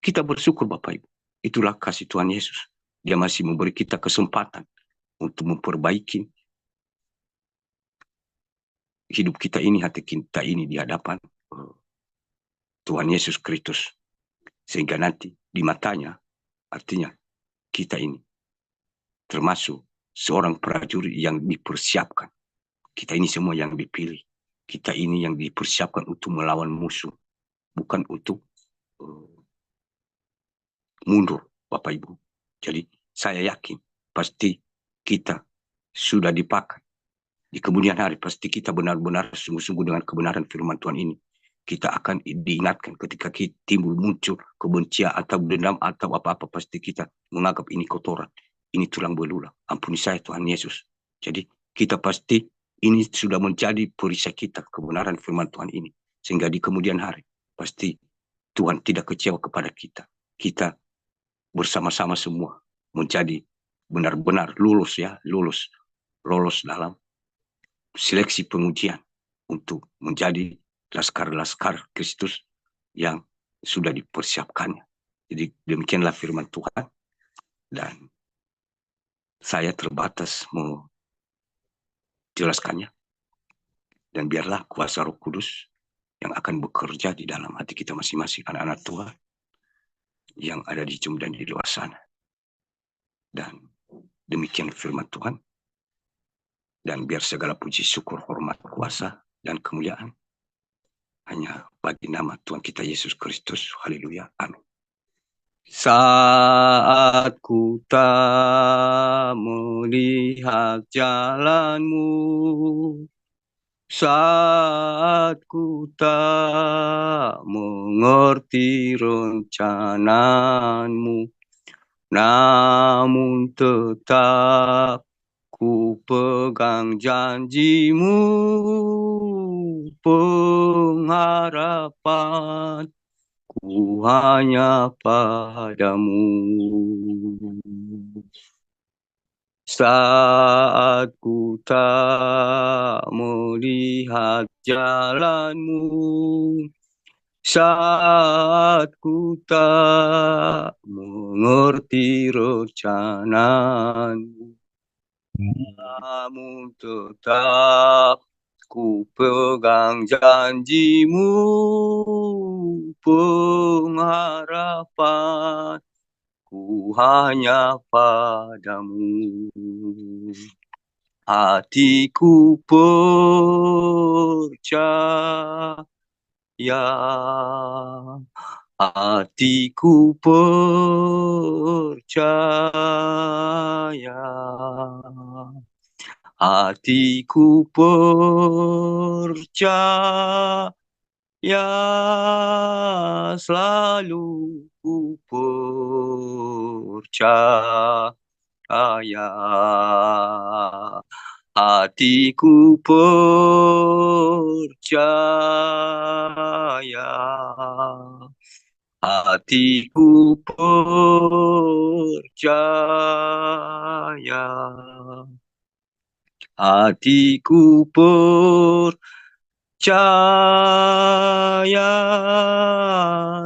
kita bersyukur Bapak Ibu. Itulah kasih Tuhan Yesus. Dia masih memberi kita kesempatan untuk memperbaiki hidup kita ini, hati kita ini di hadapan Tuhan Yesus Kristus. Sehingga nanti di matanya, artinya kita ini termasuk seorang prajurit yang dipersiapkan. Kita ini semua yang dipilih. Kita ini yang dipersiapkan untuk melawan musuh. Bukan untuk mundur, Bapak Ibu. Jadi saya yakin pasti kita sudah dipakai. Di kemudian hari pasti kita benar-benar sungguh-sungguh dengan kebenaran firman Tuhan ini. Kita akan diingatkan ketika kita timbul muncul kebencian atau dendam atau apa-apa, pasti kita menganggap ini kotoran. Ini tulang belulang. Ampuni saya Tuhan Yesus. Jadi kita pasti ini sudah menjadi perisai kita, kebenaran firman Tuhan ini. Sehingga di kemudian hari pasti Tuhan tidak kecewa kepada kita. Kita bersama-sama semua menjadi benar-benar lulus dalam seleksi pengujian untuk menjadi laskar-laskar Kristus yang sudah dipersiapkannya. Jadi demikianlah firman Tuhan, dan saya terbatas menjelaskannya, dan biarlah kuasa Roh Kudus yang akan bekerja di dalam hati kita masing-masing, anak-anak Tuhan yang ada di jum dan di luar sana. Dan demikian firman Tuhan. Dan biar segala puji, syukur, hormat, kuasa, dan kemuliaan hanya bagi nama Tuhan kita Yesus Kristus. Haleluya. Amin. Saat ku tak melihat jalanmu, saat ku tak mengerti rencanamu, namun tetap ku pegang janjimu, pengharapan ku hanya padamu. Saat ku tak melihat jalanmu, saat ku tak mengerti rencanamu, namun tetap ku pegang janjimu, pengharapan ku hanya padamu. Hatiku percaya Hatiku percaya, hatiku percaya, selalu ku percaya. Hatiku percaya, hatiku percaya, hatiku percaya,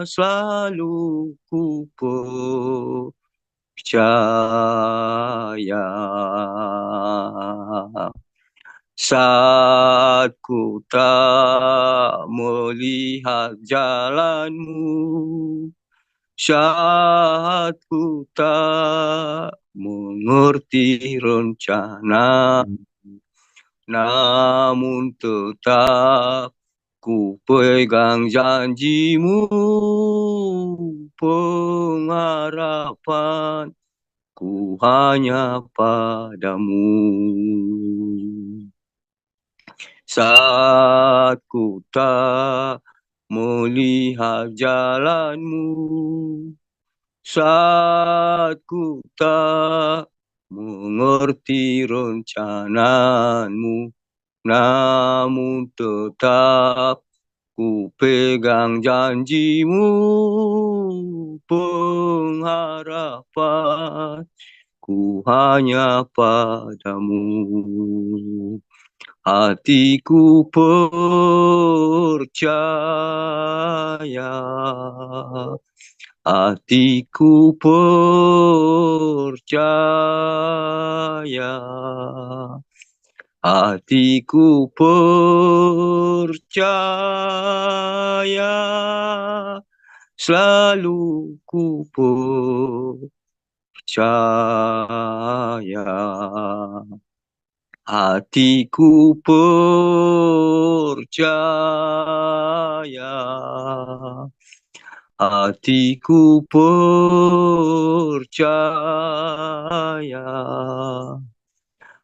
selalu ku percaya. Saat ku tak melihat jalanmu, saat ku tak mengerti rencana, namun tetap ku pegang janjimu, pengharapan ku hanya padamu. Saat ku tak melihat jalanmu, saat ku tak mengerti rencanamu, namun tetap ku pegang janjimu, pengharapan ku hanya padamu. Hatiku percaya, hatiku percaya, hatiku percaya, selalu ku percaya. Hatiku percaya, hatiku percaya,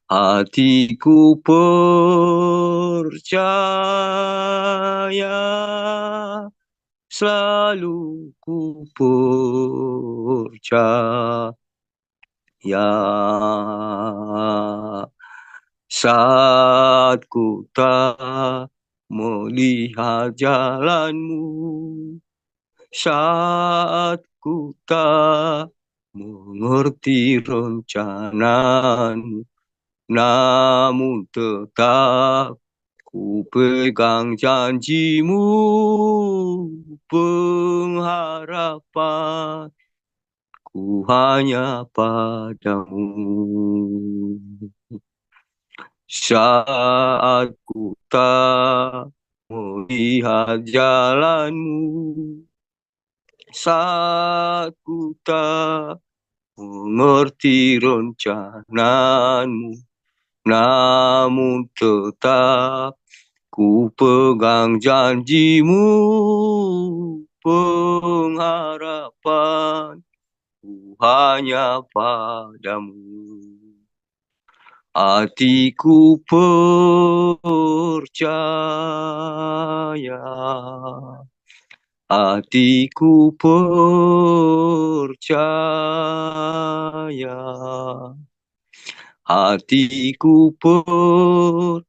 hatiku percaya, selalu ku percaya. Saat ku tak melihat jalanmu, saat ku tak mengerti rencanamu, namun tetap ku pegang janjimu, pengharapan ku hanya padamu. Saat ku tak melihat jalanmu, saat ku tak mengerti rencanamu, namun tetap ku pegang janjimu, pengharapan ku hanya padamu. Hatiku percaya, hatiku percaya, hatiku percaya,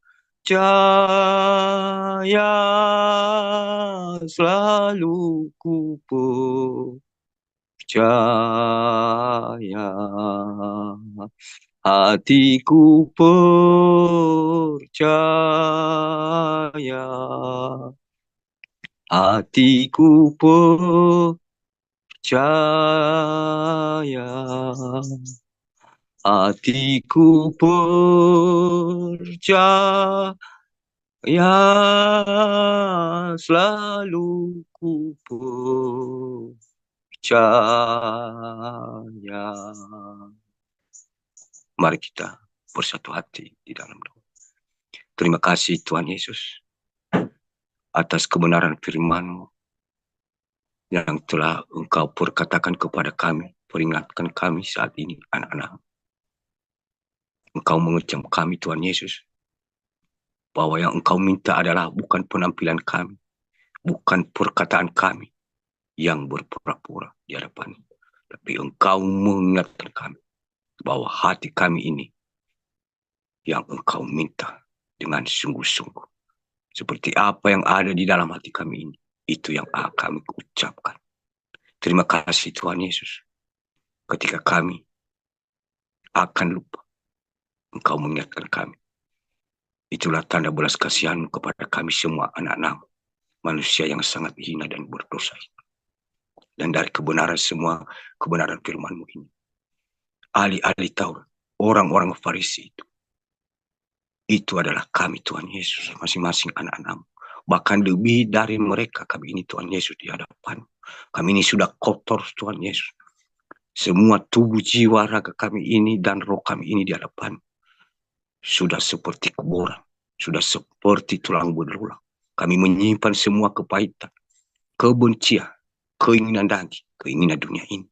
selalu ku percaya. Hatiku percaya, hatiku percaya, hatiku percaya, selalu ku percaya. Mari kita bersatu hati di dalam doa. Terima kasih Tuhan Yesus atas kebenaran firman-Mu yang telah Engkau perkatakan kepada kami, peringatkan kami saat ini, anak-anak. Engkau mengecam kami, Tuhan Yesus, bahwa yang Engkau minta adalah bukan penampilan kami, bukan perkataan kami yang berpura-pura di hadapan, tapi Engkau mengingatkan kami bahwa hati kami ini yang Engkau minta dengan sungguh-sungguh. Seperti apa yang ada di dalam hati kami ini, itu yang kami ucapkan. Terima kasih Tuhan Yesus. Ketika kami akan lupa, Engkau mengingatkan kami. Itulah tanda belas kasihan-Mu kepada kami semua anak-anak manusia yang sangat hina dan berdosa. Dan dari kebenaran semua, kebenaran firman-Mu ini, ahli-ahli Taurat, orang-orang Farisi itu adalah kami Tuhan Yesus, masing-masing anak-anak. Bahkan lebih dari mereka kami ini Tuhan Yesus di hadapan. Kami ini sudah kotor Tuhan Yesus. Semua tubuh, jiwa, raga kami ini dan roh kami ini di hadapan sudah seperti kuburan, sudah seperti tulang belulang. Kami menyimpan semua kepahitan, kebencian, keinginan daging, keinginan dunia ini.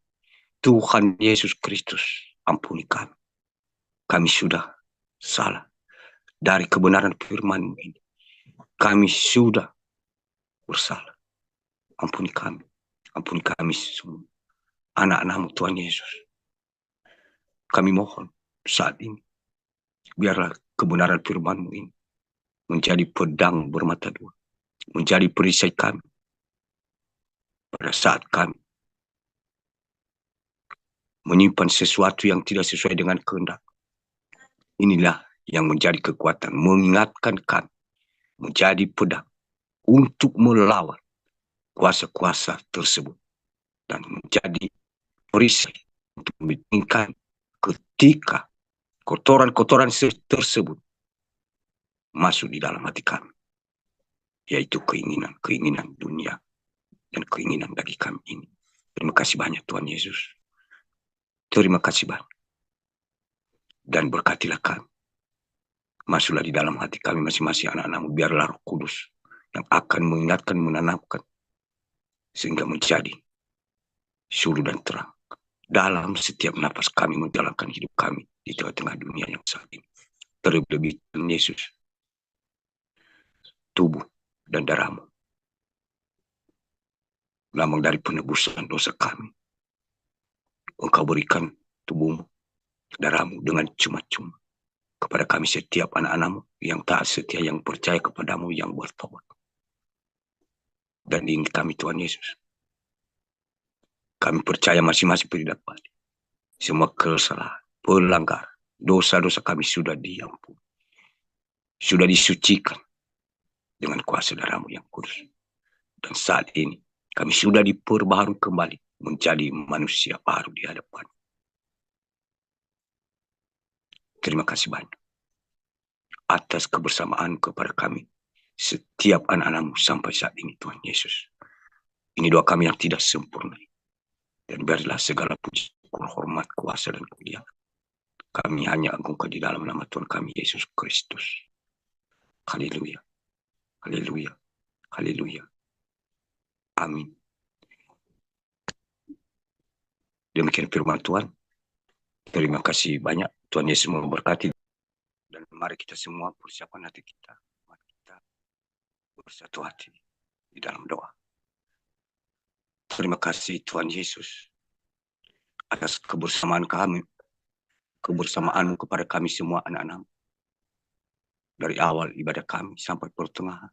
Tuhan Yesus Kristus, ampuni kami. Kami sudah salah dari kebenaran firman-Mu ini. Kami sudah bersalah. Ampuni kami semua. Anak-anak-Mu Tuhan Yesus. Kami mohon saat ini, biarlah kebenaran firman-Mu ini menjadi pedang bermata dua, menjadi perisai kami pada saat kami menyimpan sesuatu yang tidak sesuai dengan kehendak. Inilah yang menjadi kekuatan, mengingatkan kami, menjadi pedang untuk melawan kuasa-kuasa tersebut dan menjadi perisai untuk membentingkan ketika kotoran-kotoran tersebut masuk di dalam hati kami, yaitu keinginan dunia dan keinginan bagi kami ini. Terima kasih banyak Tuhan Yesus. Terima kasih banyak. Dan berkatilah kami. Masuklah di dalam hati kami masing-masing anak-anak-Mu, biarlah Roh Kudus yang akan mengingatkan, menanamkan, sehingga menjadi suluh dan terang dalam setiap napas kami menjalankan hidup kami di tengah-tengah dunia yang saat ini. Terlebih Yesus, tubuh dan darah-Mu, lambang dari penebusan dosa kami. Engkau berikan tubuh-Mu, darah-Mu dengan cuma-cuma kepada kami setiap anak-anak-Mu yang taat setia, yang percaya kepada-Mu, yang bertobat. Dan ini kami Tuhan Yesus, kami percaya masing-masing berdapat semua kesalahan, pelanggaran, dosa-dosa kami sudah diampuni, sudah disucikan dengan kuasa darah-Mu yang kudus. Dan saat ini kami sudah diperbaharui kembali menjadi manusia baru di hadapan. Terima kasih banyak atas kebersamaan kepada kami setiap anak-anak-Mu sampai saat ini Tuhan Yesus. Ini doa kami yang tidak sempurna. Dan biarlah segala puji, hormat, kuasa, dan kemuliaan kami hanya agungkan di dalam nama Tuhan kami Yesus Kristus. Haleluya, haleluya, haleluya. Amin. Demikian firman Tuhan. Terima kasih banyak. Tuhan Yesus memberkati. Dan mari kita semua persiapkan hati kita. Mari kita bersatu hati di dalam doa. Terima kasih Tuhan Yesus atas kebersamaan kami, kebersamaan-Mu kepada kami semua anak-anak. Dari awal ibadah kami sampai pertengahan.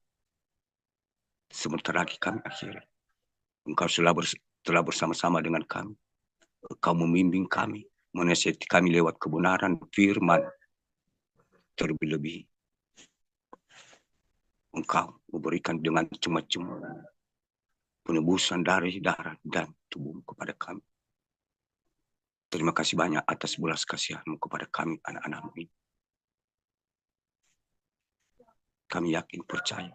Sebentar lagi kami akhiri. Engkau telah bersama-sama dengan kami. Engkau membimbing kami, menasihati kami lewat kebenaran firman. Terlebih-lebih Engkau memberikan dengan cuma-cuma penebusan dari darah dan tubuh kepada kami. Terima kasih banyak atas belas kasihan-Mu kepada kami anak-anak-Mu ini. Kami yakin percaya.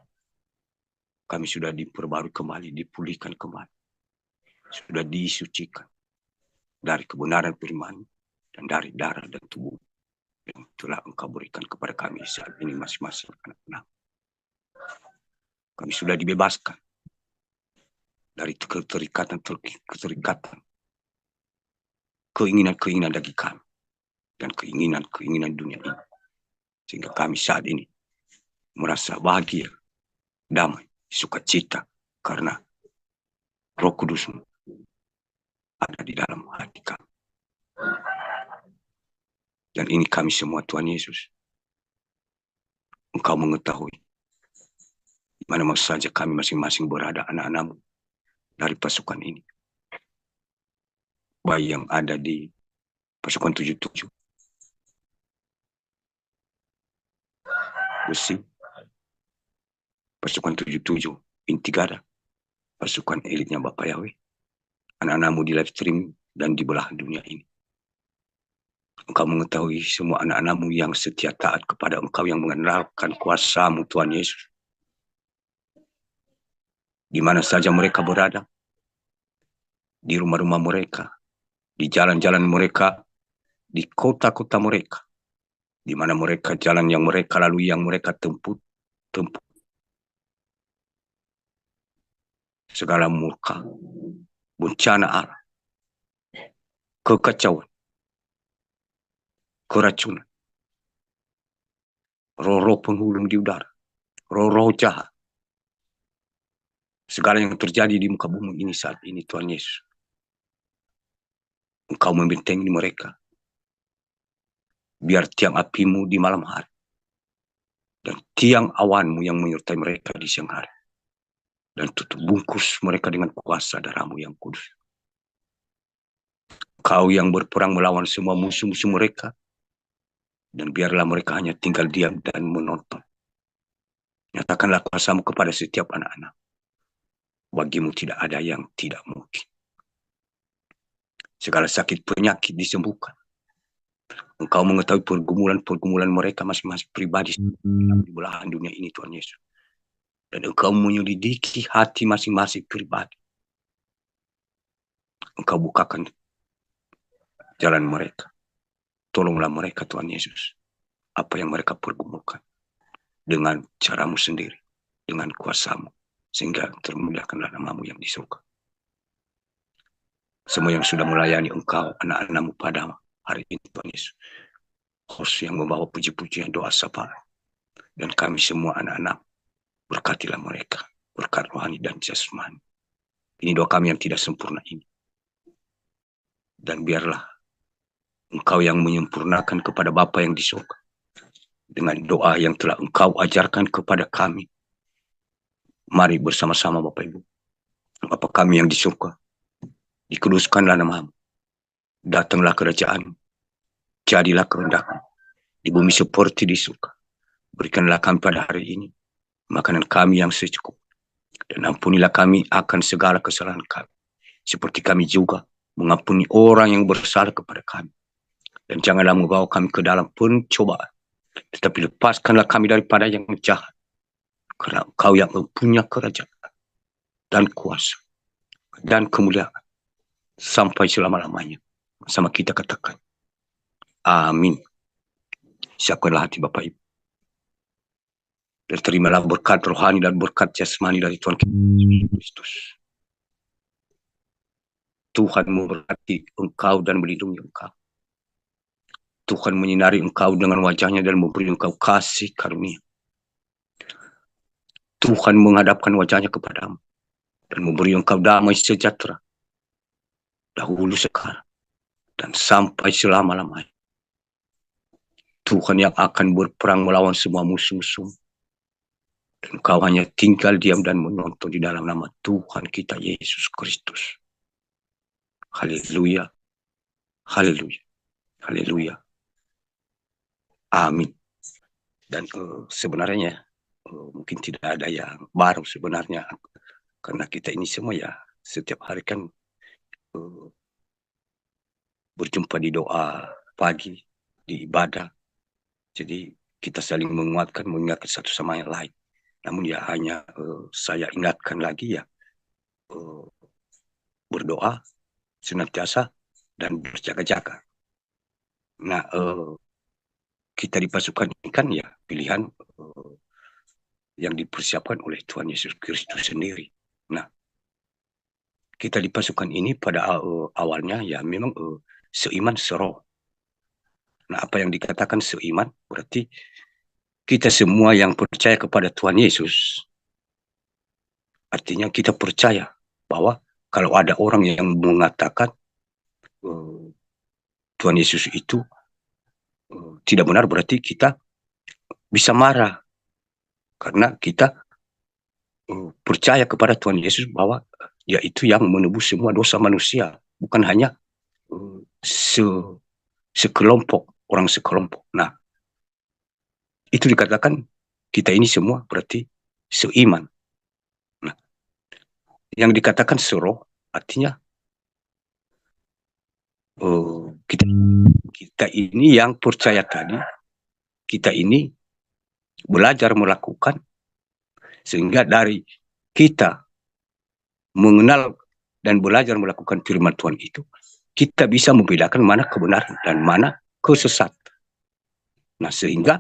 Kami sudah diperbarui kembali, dipulihkan kembali. Sudah disucikan dari kebenaran firman dan dari darah dan tubuh yang telah Engkau berikan kepada kami saat ini masing-masing anak-anak. Kami sudah dibebaskan dari keterikatan, keinginan-keinginan daging kami, dan keinginan-keinginan dunia ini. Sehingga kami saat ini merasa bahagia, damai, sukacita, karena Roh Kudus ada di dalam hati kami. Dan ini kami semua, Tuhan Yesus, Engkau mengetahui di mana saja kami masing-masing berada, anak-anak-Mu dari pasukan ini. Baik yang ada di pasukan 77, Besi, pasukan 77, Intigada, pasukan elitnya Bapak Yahweh, anak-anak-Mu di live stream dan di belahan dunia ini. Engkau mengetahui semua anak-anak-Mu yang setia taat kepada Engkau, yang mengenalkan kuasa-Mu, Tuhan Yesus. Di mana saja mereka berada, di rumah-rumah mereka, di jalan-jalan mereka, di kota-kota mereka, di mana mereka jalan yang mereka lalui, yang mereka tempuh, segala murka, bencana Allah, kekacauan, keracunan, roh-roh penghulung di udara, roh-roh jahat, segala yang terjadi di muka bumi ini saat ini, Tuhan Yesus, Engkau membentengi mereka. Biar tiang api-Mu di malam hari dan tiang awan-Mu yang menyertai mereka di siang hari, dan tutup bungkus mereka dengan kuasa darah-Mu yang kudus. Kau yang berperang melawan semua musuh-musuh mereka, dan biarlah mereka hanya tinggal diam dan menonton. Nyatakanlah kuasa-Mu kepada setiap anak-anak. Bagi-Mu tidak ada yang tidak mungkin. Segala sakit penyakit disembuhkan. Engkau mengetahui pergumulan-pergumulan mereka masing-masing pribadi di belahan dunia ini, Tuhan Yesus. Dan Engkau menyelidiki hati masing-masing pribadi. Engkau bukakan jalan mereka. Tolonglah mereka, Tuhan Yesus. Apa yang mereka pergumulkan dengan cara-Mu sendiri, dengan kuasa-Mu, sehingga termuliakanlah nama-Mu yang di surga. Semua yang sudah melayani Engkau, anak-anak-Mu pada hari ini, Tuhan Yesus, host yang membawa puji-pujian, doa sapa, dan kami semua anak-anak, berkatilah mereka, berkat rohani dan jasmani. Ini doa kami yang tidak sempurna ini. Dan biarlah Engkau yang menyempurnakan kepada Bapa yang di surga, dengan doa yang telah Engkau ajarkan kepada kami. Mari bersama-sama Bapak Ibu. Bapa kami yang di surga, dikuduskanlah nama-Mu. Datanglah kerajaan, jadilah kehendak-Mu di bumi seperti di surga. Berikanlah kami pada hari ini makanan kami yang secukupnya, dan ampunilah kami akan segala kesalahan kami, seperti kami juga mengampuni orang yang bersalah kepada kami. Dan janganlah membawa kami ke dalam pencobaan, tetapi lepaskanlah kami daripada yang jahat, karena Engkau yang mempunyai kerajaan dan kuasa dan kemuliaan sampai selama-lamanya. Sama kita katakan, amin. Siapkanlah hati Bapak Ibu, dan terimalah berkat rohani dan berkat jasmani dari Tuhan kita Yesus Kristus. Tuhan memberkati engkau dan melindungi engkau. Tuhan menyinari engkau dengan wajahnya dan memberi engkau kasih karunia. Tuhan menghadapkan wajahnya kepadamu dan memberi engkau damai sejahtera, dahulu, sekarang, dan sampai selama-lamanya. Tuhan yang akan berperang melawan semua musuh-musuh. Dan kau hanya tinggal diam dan menonton di dalam nama Tuhan kita Yesus Kristus. Haleluya. Haleluya. Haleluya. Amin. Dan sebenarnya mungkin tidak ada yang baru sebenarnya, karena kita ini semua ya setiap hari kan berjumpa di doa pagi, di ibadah. Jadi kita saling menguatkan, mengingatkan satu sama yang lain. Namun ya hanya saya ingatkan lagi ya, berdoa senantiasa dan berjaga-jaga. Nah, kita di pasukan ini kan ya pilihan yang dipersiapkan oleh Tuhan Yesus Kristus sendiri. Nah, kita di pasukan ini pada awalnya ya memang seiman seroh. Nah, apa yang dikatakan seiman berarti kita semua yang percaya kepada Tuhan Yesus, artinya kita percaya bahwa kalau ada orang yang mengatakan Tuhan Yesus itu tidak benar, berarti kita bisa marah karena kita percaya kepada Tuhan Yesus bahwa dia itu yang menebus semua dosa manusia, bukan hanya sekelompok orang sekelompok. Nah, itu dikatakan kita ini semua berarti seiman. Nah, yang dikatakan seroh artinya kita ini yang percaya tadi, kita ini belajar melakukan, sehingga dari kita mengenal dan belajar melakukan firman Tuhan itu, kita bisa membedakan mana kebenaran dan mana kesesatan. Nah, sehingga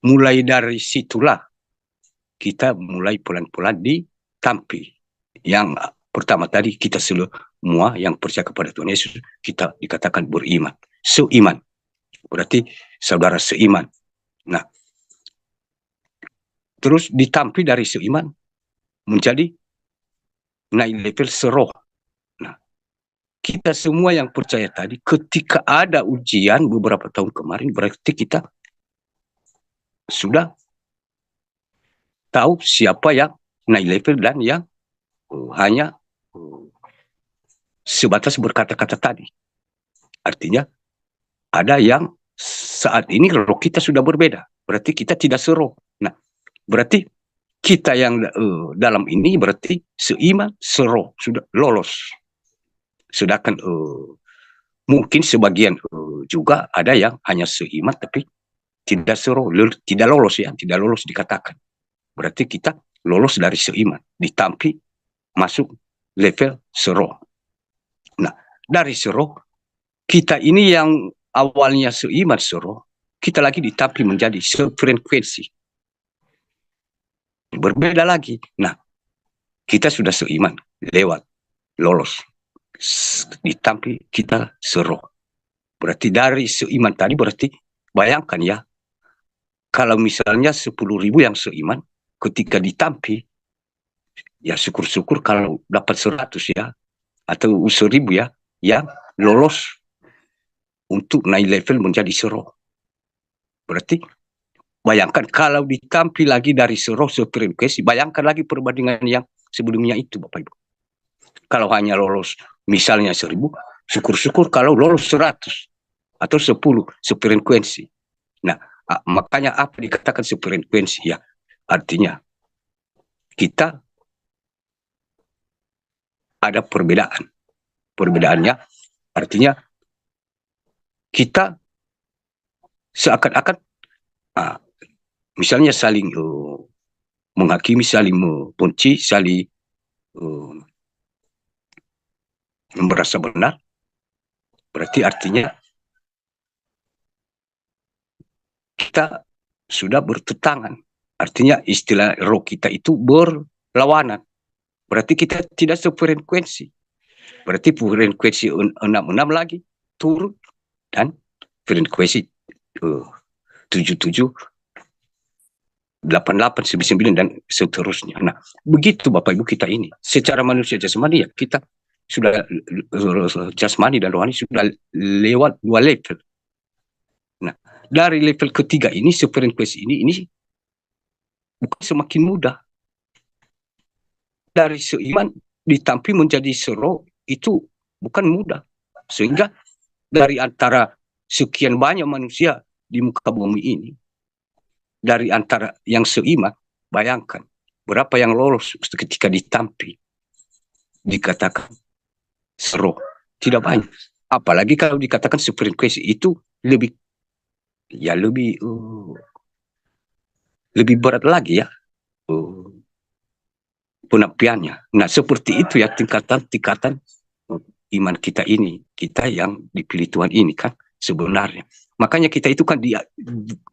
mulai dari situlah kita mulai pelan-pelan ditampi. Yang pertama tadi, kita semua yang percaya kepada Tuhan Yesus, kita dikatakan beriman. Seiman. Berarti saudara seiman. Nah, terus ditampi dari seiman menjadi naik level seroh. Nah, kita semua yang percaya tadi, ketika ada ujian beberapa tahun kemarin, berarti kita sudah tahu siapa yang naik level dan yang hanya sebatas berkata-kata tadi. Artinya ada yang saat ini roh kita sudah berbeda, berarti kita tidak seroh. Nah, berarti kita yang dalam ini berarti seiman seroh, sudah lolos. Sedangkan mungkin sebagian juga ada yang hanya seiman tapi tidak seroh, tidak lolos ya, tidak lolos dikatakan. Berarti kita lolos dari seiman, ditampi masuk level seroh. Nah, dari seroh, kita ini yang awalnya seiman seroh, kita lagi ditampi menjadi sefrekuensi. Berbeda lagi. Nah, kita sudah seiman, lewat, lolos. Ditampi kita seroh. Berarti dari seiman tadi, berarti bayangkan ya, kalau misalnya 10.000 yang seiman, ketika ditampi, ya syukur-syukur kalau dapat 100 ya, atau 1.000 ya, yang lolos untuk naik level menjadi seroh. Berarti bayangkan kalau ditampi lagi dari seroh sefrekuensi, bayangkan lagi perbandingan yang sebelumnya itu Bapak Ibu. Kalau hanya lolos misalnya 1.000, syukur-syukur kalau lolos 100 atau 10 sefrekuensi. Nah, makanya apa dikatakan sefrekuensi ya? Artinya kita ada perbedaan. Perbedaannya artinya kita seakan-akan misalnya saling menghakimi, saling membenci, saling merasa benar. Berarti artinya kita sudah bertentangan. Artinya istilah roh kita itu berlawanan. Berarti kita tidak sefrekuensi. Berarti frekuensi 66 lagi turun dan frekuensi 77, 88, 99 dan seterusnya. Nah, begitu Bapak Ibu kita ini. Secara manusia jasmani ya kita sudah jasmani dan rohani sudah lewat 2 level. Nah, dari level ketiga ini sefrekuensi ini bukan semakin mudah. Dari seiman ditampi menjadi seroh itu bukan mudah. Sehingga dari antara sekian banyak manusia di muka bumi ini, dari antara yang seiman, bayangkan berapa yang lolos ketika ditampi, dikatakan seroh, tidak banyak. Apalagi kalau dikatakan sefrekuensi itu lebih berat lagi ya penapiannya. Nah, seperti itu ya tingkatan iman kita ini, kita yang dipilih Tuhan ini kan sebenarnya. Makanya kita itu kan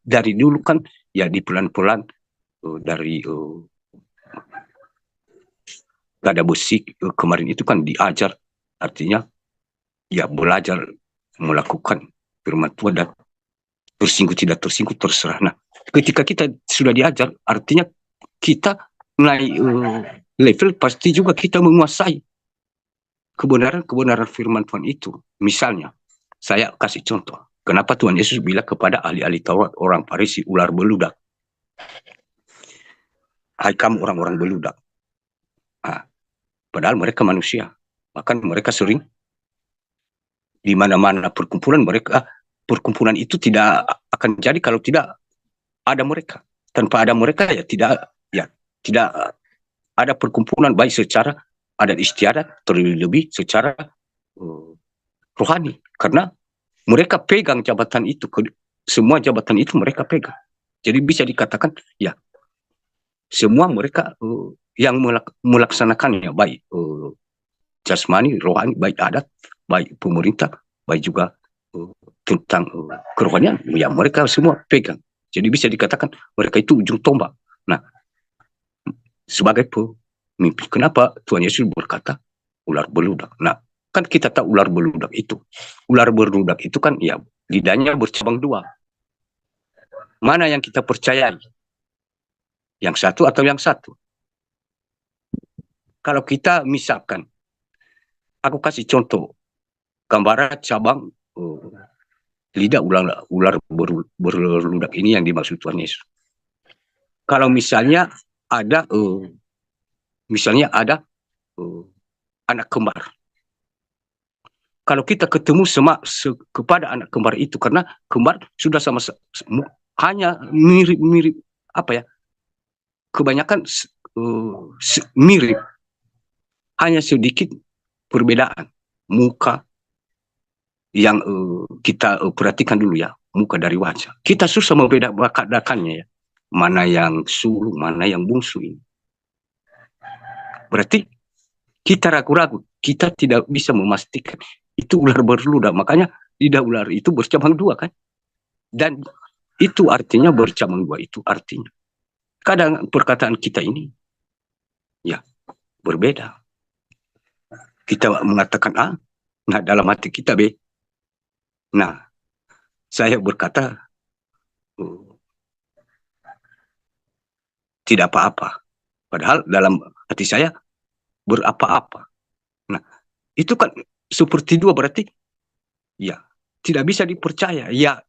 dari dulu kan ya di pelan-pelan dari Gak ada besi. Kemarin itu kan diajar, artinya ya belajar melakukan firman Tuhan dan tersinggung tidak tersinggung terserah. Nah, ketika kita sudah diajar, artinya kita naik level, pasti juga kita menguasai kebenaran-kebenaran firman Tuhan itu. Misalnya, saya kasih contoh. Kenapa Tuhan Yesus bilang kepada ahli-ahli Taurat, orang Farisi, ular beludak. Hai kamu orang-orang beludak. Nah, padahal mereka manusia. Bahkan mereka sering di mana-mana perkumpulan itu tidak akan jadi kalau tidak ada mereka. Tanpa ada mereka ya tidak ada perkumpulan, baik secara adat istiadat, terlebih secara rohani. Karena mereka pegang jabatan itu, semua jabatan itu mereka pegang. Jadi bisa dikatakan ya semua mereka yang melaksanakannya, baik jasmani, rohani, baik adat, baik pemerintah, baik juga tentang kerohanian, ya mereka semua pegang. Jadi bisa dikatakan mereka itu ujung tombak. Nah, sebagai pemimpin, kenapa Tuhan Yesus berkata ular beludak? Nah, kan kita tahu ular beludak itu. Ular beludak itu kan ya lidahnya bercabang dua. Mana yang kita percayai? Yang satu atau yang satu? Kalau kita misalkan, aku kasih contoh, gambaran cabang lidah ular beludak ini yang dimaksud Tuhan Yesus. Kalau misalnya ada anak kembar. Kalau kita ketemu kepada anak kembar itu, karena kembar sudah sama hanya mirip apa ya? Kebanyakan mirip, hanya sedikit perbedaan muka yang kita perhatikan dulu ya, muka dari wajah. Kita susah membedakannya ya, mana yang sulung, mana yang bungsu ini. Berarti kita ragu-ragu, kita tidak bisa memastikan itu ular beludak. Makanya lidah ular itu bercabang dua kan, dan itu artinya bercabang dua itu artinya kadang perkataan kita ini ya berbeda. Kita mengatakan A, nah dalam hati kita B. Nah, saya berkata tidak apa-apa. Padahal dalam hati saya berapa-apa. Nah, itu kan seperti dua, berarti ya tidak bisa dipercaya. Ya,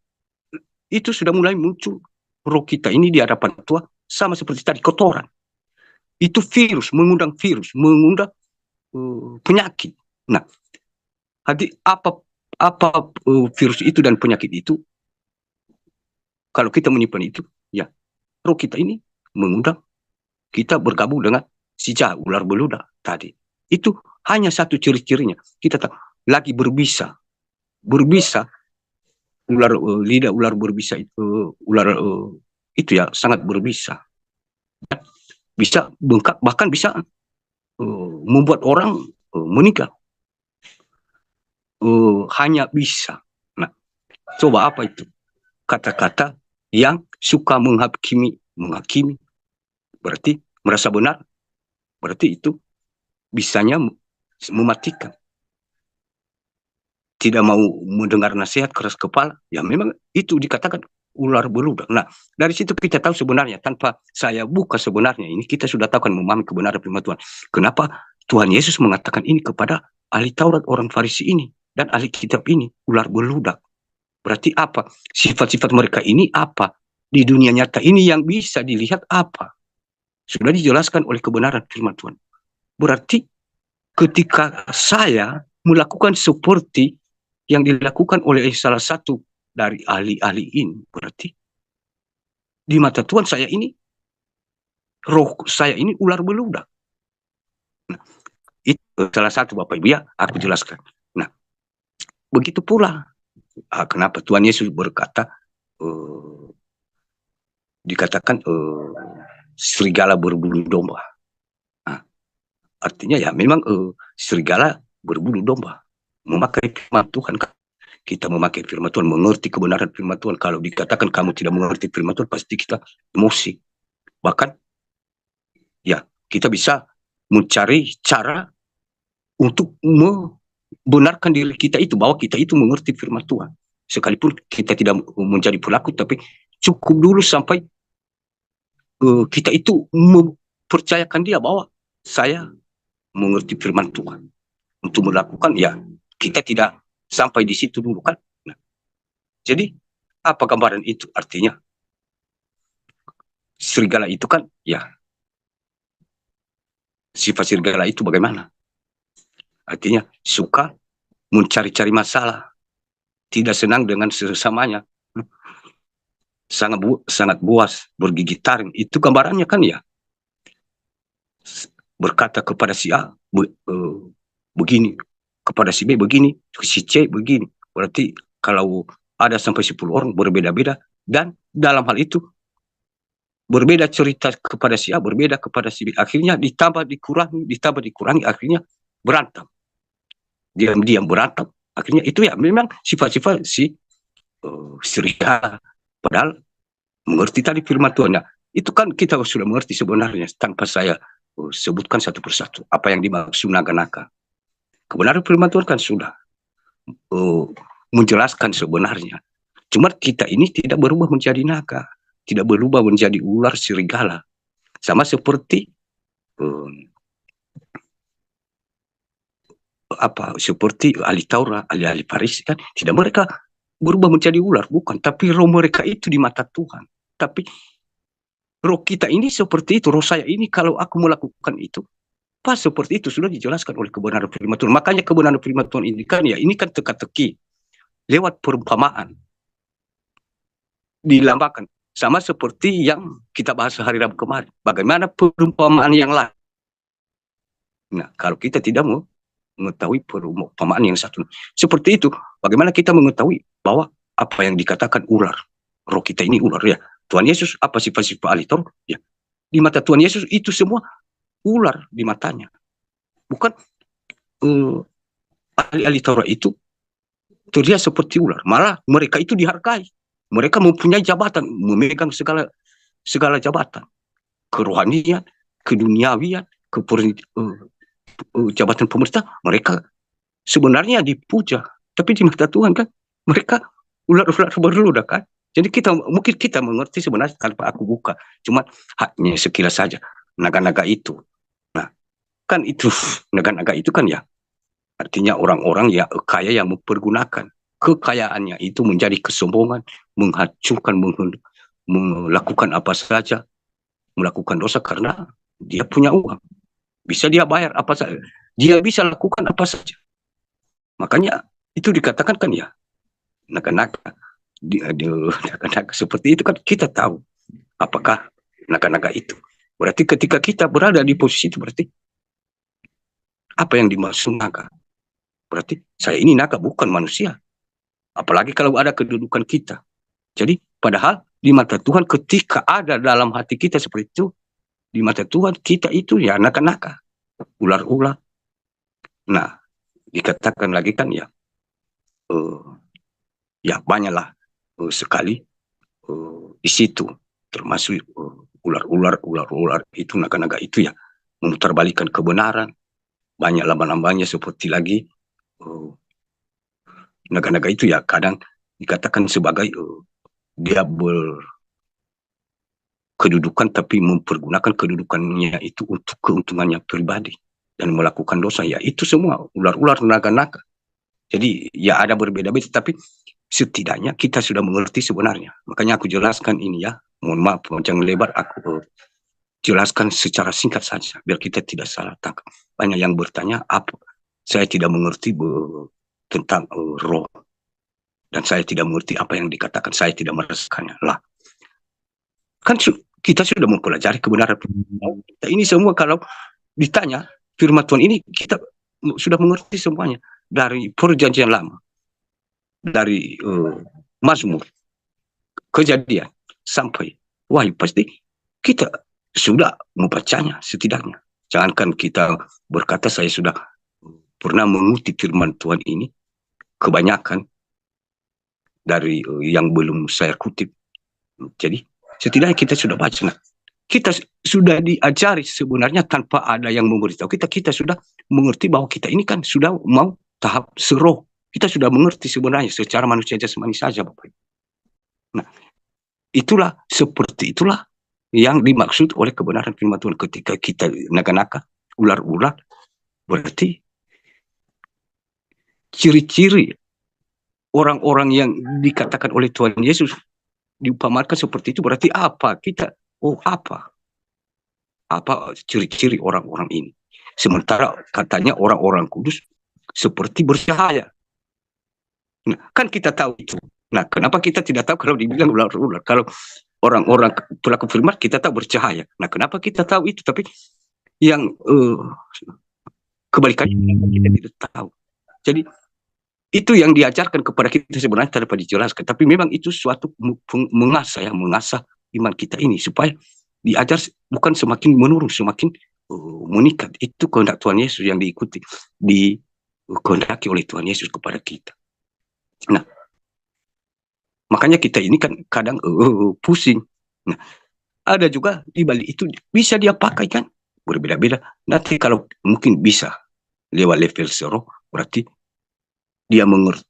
itu sudah mulai muncul roh kita ini di hadapan Tuhan, sama seperti tadi kotoran. Itu mengundang penyakit. Nah, apa virus itu dan penyakit itu? Kalau kita menyimpan itu, ya roh kita ini mengundang kita bergabung dengan si ular beludak tadi. Itu hanya satu ciri-cirinya. Kita tahu lagi berbisa lidah ular berbisa itu, ular itu ya sangat berbisa, bisa bengkak, bahkan bisa membuat orang meninggal. Hanya bisa. Nah, coba apa itu? Kata-kata yang suka menghakimi, berarti merasa benar, berarti itu bisanya mematikan. Tidak mau mendengar nasihat, keras kepala, ya memang itu dikatakan ular beludak. Nah, dari situ kita tahu sebenarnya, tanpa saya buka sebenarnya ini, kita sudah tahu kan memahami kebenaran firman Tuhan. Kenapa Tuhan Yesus mengatakan ini kepada ahli Taurat, orang Farisi ini, dan ahli kitab ini, ular beludak. Berarti apa? Sifat-sifat mereka ini apa? Di dunia nyata ini yang bisa dilihat apa? Sudah dijelaskan oleh kebenaran firman Tuhan. Berarti ketika saya melakukan seperti yang dilakukan oleh salah satu dari ahli-ahli ini, berarti di mata Tuhan saya ini, roh saya ini ular beludak. Nah, itu salah satu Bapak Ibu ya, aku jelaskan. Nah, begitu pula kenapa Tuhan Yesus berkata, dikatakan serigala berbulu domba. Nah, artinya ya memang serigala berbulu domba. Memakai firman Tuhan, kita memakai firman Tuhan, mengerti kebenaran firman Tuhan. Kalau dikatakan kamu tidak mengerti firman Tuhan, pasti kita emosi. Bahkan ya kita bisa mencari cara untuk membenarkan diri kita itu, bahwa kita itu mengerti firman Tuhan. Sekalipun kita tidak menjadi pelaku, tapi cukup dulu sampai kita itu mempercayakan dia bahwa saya mengerti firman Tuhan. Untuk melakukan, ya kita tidak sampai di situ dulu kan. Nah, jadi apa gambaran itu? Artinya serigala itu kan, ya sifat serigala itu bagaimana? Artinya suka mencari-cari masalah, tidak senang dengan sesamanya, sangat buas, bergigit taring. Itu gambarannya kan, ya berkata kepada si A begini, kepada si B begini, si C begini. Berarti kalau ada sampai 10 orang berbeda-beda, dan dalam hal itu berbeda cerita kepada si A, berbeda kepada si B. Akhirnya ditambah dikurangi, akhirnya berantem. Diam-diam berantem. Akhirnya itu ya memang sifat-sifat si serigala. Padahal mengerti tadi firman Tuhan. Nah, itu kan kita sudah mengerti sebenarnya tanpa saya sebutkan satu persatu apa yang dimaksud naga-naga. Kebenaran firman Tuhan kan sudah menjelaskan sebenarnya. Cuma kita ini tidak berubah menjadi naga, tidak berubah menjadi ular serigala. Sama seperti seperti ahli Taurat, ahli Farisi kan, tidak mereka berubah menjadi ular, bukan, tapi roh mereka itu di mata Tuhan. Tapi roh kita ini seperti itu, roh saya ini kalau aku melakukan itu, pas seperti itu sudah dijelaskan oleh kebenaran firman Tuhan. Makanya kebenaran firman Tuhan ini kan, ya ini kan teka-teki lewat perumpamaan dilambangkan, sama seperti yang kita bahas hari Rabu kemarin. Bagaimana perumpamaan yang lain? Nah, kalau kita tidak mau mengetahui perumpamaan yang satu seperti itu, bagaimana kita mengetahui bahwa apa yang dikatakan ular, roh kita ini ular, ya Tuhan Yesus apa sifat-sifat ahli Taurat, ya di mata Tuhan Yesus itu semua ular di matanya, bukan ahli Taurat itu terlihat seperti ular, malah mereka itu dihargai, mereka mempunyai jabatan, memegang segala jabatan, kerohanian, keduniawian, jabatan pemerintah, mereka sebenarnya dipuja, tapi di mata Tuhan kan mereka ular-ular berludah kan. Jadi mungkin kita mengerti sebenarnya tanpa aku buka, cuma hanya sekilas saja naga-naga itu. Nah, kan itu naga-naga itu kan, ya artinya orang-orang ya kaya yang mempergunakan kekayaannya itu menjadi kesombongan, menghancurkan, melakukan apa saja, melakukan dosa karena dia punya uang. Bisa dia bayar apa saja, dia bisa lakukan apa saja. Makanya itu dikatakan kan, ya naga-naga. Naga-naga seperti itu kan kita tahu apakah naga-naga itu. Berarti ketika kita berada di posisi itu, berarti apa yang dimaksud naga? Berarti saya ini naga, bukan manusia. Apalagi kalau ada kedudukan kita. Jadi padahal di mata Tuhan ketika ada dalam hati kita seperti itu, di mata Tuhan kita itu ya naga-naga, ular-ular. Nah, dikatakan lagi kan, ya ya banyaklah sekali di situ, termasuk ular-ular itu, naga-naga itu ya memutarbalikkan kebenaran. Banyak lambang-lambangnya seperti lagi naga-naga itu ya kadang dikatakan sebagai dia berkedudukan tapi mempergunakan kedudukannya itu untuk keuntungannya pribadi dan melakukan dosa. Ya itu semua ular-ular, naga-naga. Jadi ya ada berbeda-beda, tapi setidaknya kita sudah mengerti sebenarnya. Makanya aku jelaskan ini, ya mohon maaf panjang lebar, aku jelaskan secara singkat saja biar kita tidak salah tangkap. Banyak yang bertanya, apa saya tidak mengerti tentang roh, dan saya tidak mengerti apa yang dikatakan, saya tidak merasakannya. Lah, kan kita sudah mempelajari kebenaran kita ini semua. Kalau ditanya firman Tuhan ini, kita sudah mengerti semuanya dari perjanjian lama, dari Mazmur, Kejadian sampai Wahyu, pasti kita sudah membacanya setidaknya. Jangankan kita berkata saya sudah pernah mengutip firman Tuhan ini, kebanyakan dari yang belum saya kutip. Jadi setidaknya kita sudah baca. Nah, kita sudah diajari sebenarnya tanpa ada yang memberitahu kita. Kita sudah mengerti bahwa kita ini kan sudah mau tahap seroh. Kita sudah mengerti sebenarnya secara manusia jasmani saja, Bapak. Nah, seperti itulah yang dimaksud oleh kebenaran firman Tuhan. Ketika kita naga-naga, ular-ular, berarti ciri-ciri orang-orang yang dikatakan oleh Tuhan Yesus diupamakan seperti itu, berarti apa? Apa ciri-ciri orang-orang ini? Sementara katanya orang-orang kudus seperti bercahaya. Nah, kan kita tahu itu. Nah, kenapa kita tidak tahu kalau dibilang ular-ular? Kalau orang-orang pelaku firman kita tahu bercahaya. Nah, kenapa kita tahu itu? Tapi yang kebalikannya kita tidak tahu. Jadi itu yang diajarkan kepada kita sebenarnya tanpa dijelaskan. Tapi memang itu suatu mengasah iman kita ini supaya diajar bukan semakin menurun, semakin meningkat. Itu kehendak Tuhan Yesus yang diikuti, dikehendaki oleh Tuhan Yesus kepada kita. Nah, makanya kita ini kan kadang pusing. Nah, ada juga di balik itu bisa dia pakai kan berbeda-beda. Nanti kalau mungkin bisa lewat level zero, berarti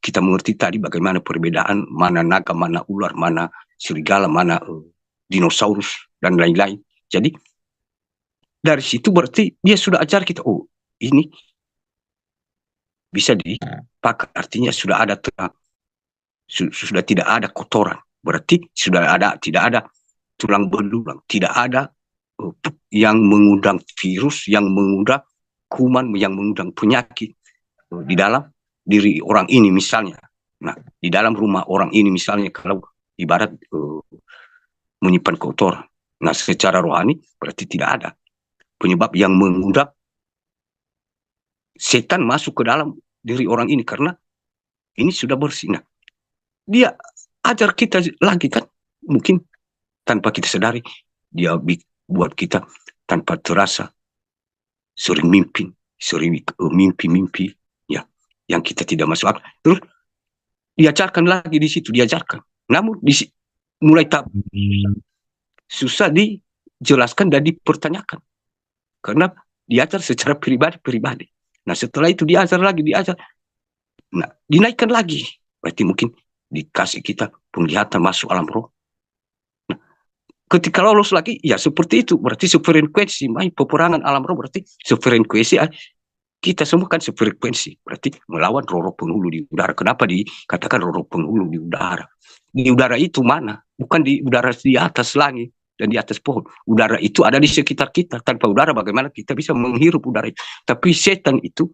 kita mengerti tadi bagaimana perbedaan mana naga, mana ular, mana serigala, mana dinosaurus dan lain-lain. Jadi dari situ berarti dia sudah ajar kita, oh ini bisa dipakai, artinya sudah ada sudah tidak ada kotoran, berarti tidak ada tulang belulang, tidak ada yang mengundang virus, yang mengundang kuman, yang mengundang penyakit di dalam diri orang ini misalnya. Nah, di dalam rumah orang ini misalnya, kalau ibarat menyimpan kotoran. Nah, secara rohani berarti tidak ada penyebab yang mengundang setan masuk ke dalam diri orang ini, karena ini sudah bersih. Nah, dia ajar kita lagi kan, mungkin tanpa kita sadari, dia buat kita tanpa terasa sering mimpi ya, yang kita tidak masuk akal. Terus diajarkan lagi di situ, namun mulai tak susah dijelaskan dan dipertanyakan, karena diajar secara pribadi. Nah, setelah itu diajar. Nah, dinaikkan lagi, berarti mungkin dikasih kita penglihatan masuk alam roh. Nah, ketika lolos lagi, ya seperti itu, berarti sefrekuensi, peperangan alam roh, berarti sefrekuensi. Kita semua kan sefrekuensi, berarti melawan roh-roh penghulu di udara. Kenapa dikatakan roh-roh penghulu di udara? Di udara itu mana? Bukan di udara di atas langit dan di atas pohon. Udara itu ada di sekitar kita. Tanpa udara bagaimana kita bisa menghirup udara itu? Tapi setan itu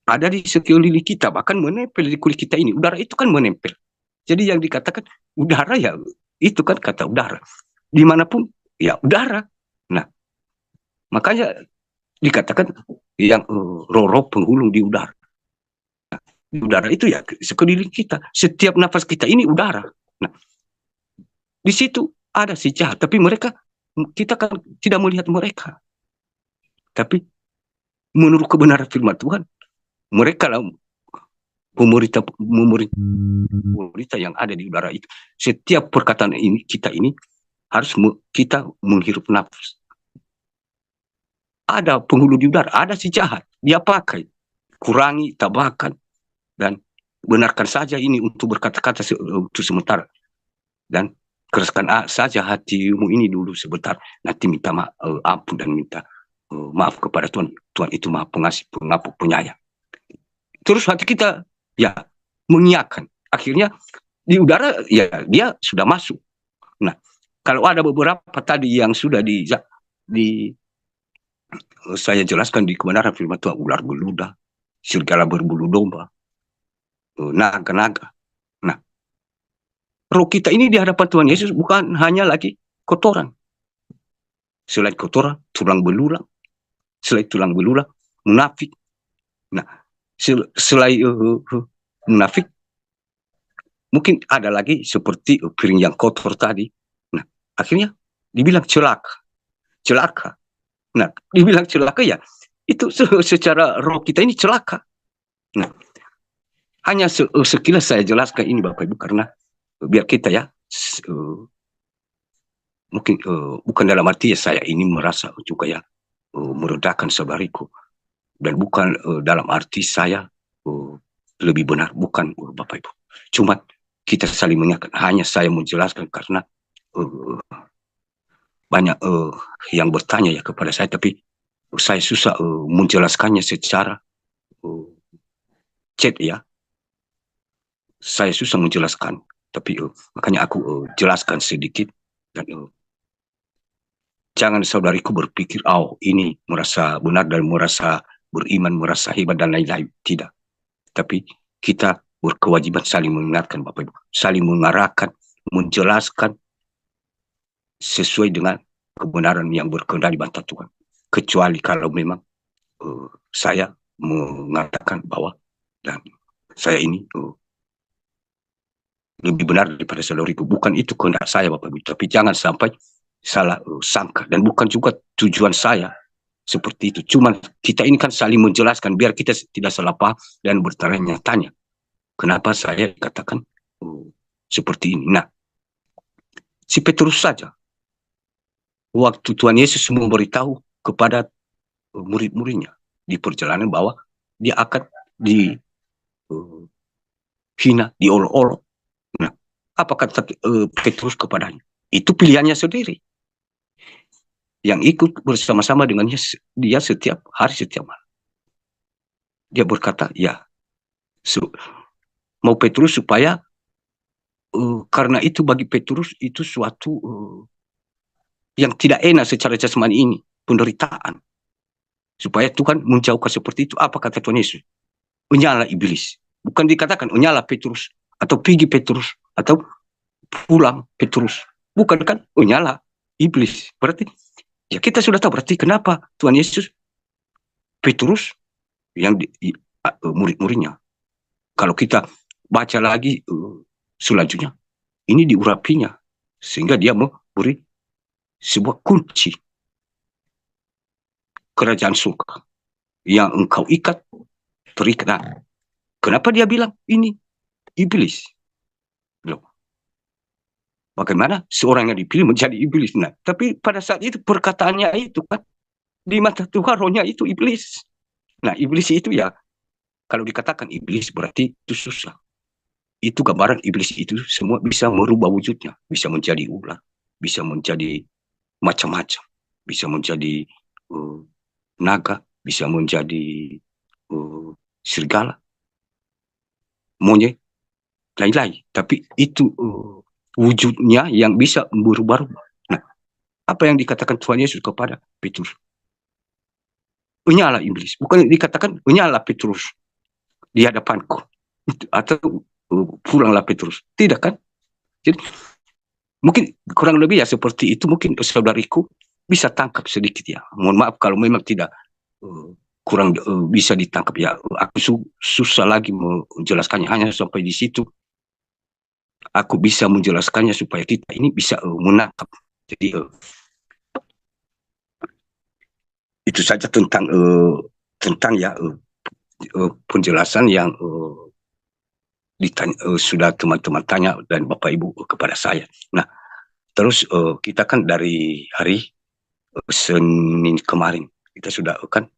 ada di sekeliling kita, bahkan menempel di kulit kita ini. Udara itu kan menempel. Jadi yang dikatakan udara, ya itu kan kata udara. Dimanapun ya udara. Nah, makanya dikatakan yang roh-roh penghulu di udara. Nah, di udara itu ya sekeliling kita. Setiap nafas kita ini udara. Nah, di situ ada si jahat, tapi kita kan tidak melihat mereka. Tapi menurut kebenaran firman Tuhan, mereka lah pemerintah yang ada di udara itu. Setiap perkataan kita ini harus kita menghirup nafas. Ada penghulu di udara, ada si jahat, dia pakai, kurangi, tambahkan, dan benarkan saja ini untuk berkata-kata untuk sementara, dan keraskan saja hatimu ini dulu sebentar, nanti minta ampun dan minta maaf kepada Tuhan. Tuhan itu Maha Pengasih, Pengampun, Penyayang. Terus hati kita ya mengiyakan. Akhirnya di udara ya dia sudah masuk. Nah, kalau ada beberapa tadi yang sudah saya jelaskan di kebenaran firman Tuhan, ular beluda, serigala berbulu domba, naga-naga. Nah, roh kita ini di hadapan Tuhan Yesus bukan hanya lagi kotoran. Selain kotoran, tulang belulang. Selain tulang belulang, munafik. Nah, selain munafik, mungkin ada lagi seperti piring yang kotor tadi. Nah, akhirnya dibilang celaka. Nah, dibilang celaka ya, itu secara roh kita ini celaka. Nah, hanya sekilas saya jelaskan ini Bapak Ibu, karena biar kita ya mungkin bukan dalam arti ya saya ini merasa juga ya meredakan saudariku, dan bukan dalam arti saya lebih benar, bukan Bapak Ibu. Cuma kita saling mengingatkan. Hanya saya menjelaskan karena uh, banyak yang bertanya ya kepada saya, tapi saya susah menjelaskannya secara uh, chat ya. Saya susah menjelaskan, tapi makanya aku jelaskan sedikit, dan jangan saudariku berpikir, oh ini merasa benar dan merasa beriman, merasa hebat dan lain-lain. Tidak. Tapi kita berkewajiban saling mengingatkan Bapak Ibu, saling mengarahkan, menjelaskan sesuai dengan kebenaran yang berkenan di mata Tuhan. Kecuali kalau memang saya mengatakan bahwa dan saya ini lebih benar daripada saudariku. Bukan itu kehendak saya Bapak Ibu, tapi jangan sampai salah sangka, dan bukan juga tujuan saya seperti itu. Cuman kita ini kan saling menjelaskan biar kita tidak salah paham dan bertanya-tanya kenapa saya katakan seperti ini. Nah, si Petrus saja waktu Tuhan Yesus memberitahu kepada murid-muridnya di perjalanan bahwa dia akan dihina, diolok-olok. Nah, apa kata Petrus kepadanya? Itu pilihannya sendiri. Yang ikut bersama-sama dengannya dia setiap hari, setiap malam. Dia berkata, ya, mau Petrus supaya karena itu bagi Petrus itu suatu yang tidak enak secara jasmani ini, penderitaan. Supaya Tuhan menjauhkan seperti itu. Apa kata Tuhan Yesus? Menyala iblis. Bukan dikatakan menyala Petrus, atau pergi Petrus, atau pulang Petrus. Bukan kan menyala iblis. Berarti ya kita sudah tahu berarti kenapa Tuhan Yesus Petrus yang murid-muridnya. Kalau kita baca lagi selanjutnya, ini diurapinya sehingga dia memberi sebuah kunci kerajaan surga yang engkau ikat terikat. Nah, kenapa dia bilang ini iblis? Loh, bagaimana seorang yang dipilih menjadi iblis? Nah, tapi pada saat itu perkataannya itu kan di mata Tuhan rohnya itu iblis. Nah, iblis itu ya kalau dikatakan iblis berarti itu susah. Itu gambaran iblis itu semua bisa merubah wujudnya, bisa menjadi ular, bisa menjadi macam-macam, bisa menjadi naga, bisa menjadi serigala, monyet, lain-lain. Tapi itu wujudnya yang bisa berubah-ubah. Nah, apa yang dikatakan Tuhan Yesus kepada Petrus? Menyala iblis. Bukan dikatakan menyala Petrus di hadapanku. Atau pulanglah Petrus. Tidak kan? Jadi mungkin kurang lebih ya seperti itu. Mungkin saudariku bisa tangkap sedikit ya. Mohon maaf kalau memang tidak kurang bisa ditangkap ya. Aku susah lagi menjelaskannya, hanya sampai di situ aku bisa menjelaskannya supaya kita ini bisa menangkap. Jadi itu saja tentang ya penjelasan yang sudah teman-teman tanya dan Bapak Ibu kepada saya. Nah, terus kita kan dari hari Senin kemarin kita sudah kan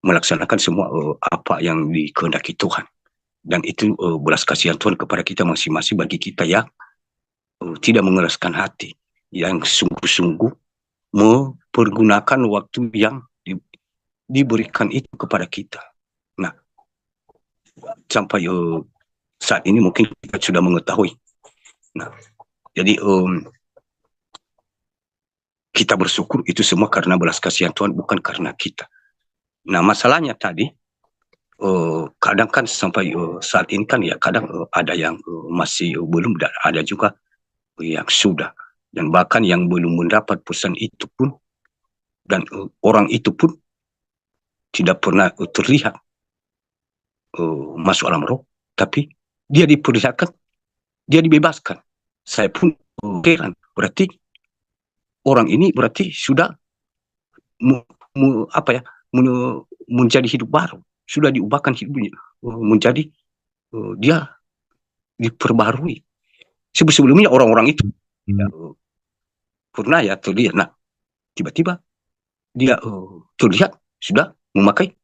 melaksanakan semua apa yang dikehendaki Tuhan, dan itu belas kasihan Tuhan kepada kita masing-masing bagi kita yang tidak mengeraskan hati, yang sungguh-sungguh mempergunakan waktu yang diberikan itu kepada kita. Nah, sampai saat ini mungkin kita sudah mengetahui. Nah, jadi kita bersyukur itu semua karena belas kasihan Tuhan, bukan karena kita. Nah, masalahnya tadi kadang kan sampai saat ini kan ya kadang ada yang masih belum, dan ada juga yang sudah, dan bahkan yang belum mendapat pesan itu pun, dan orang itu pun tidak pernah terlihat masuk alam roh, tapi dia diperlihatkan, dia dibebaskan. Saya pun heran, berarti orang ini berarti sudah menjadi hidup baru, sudah diubahkan hidupnya menjadi dia diperbarui. Sebelumnya orang-orang itu ya, Hmm. pernah ya terlihat. Nah, tiba-tiba dia terlihat sudah memakai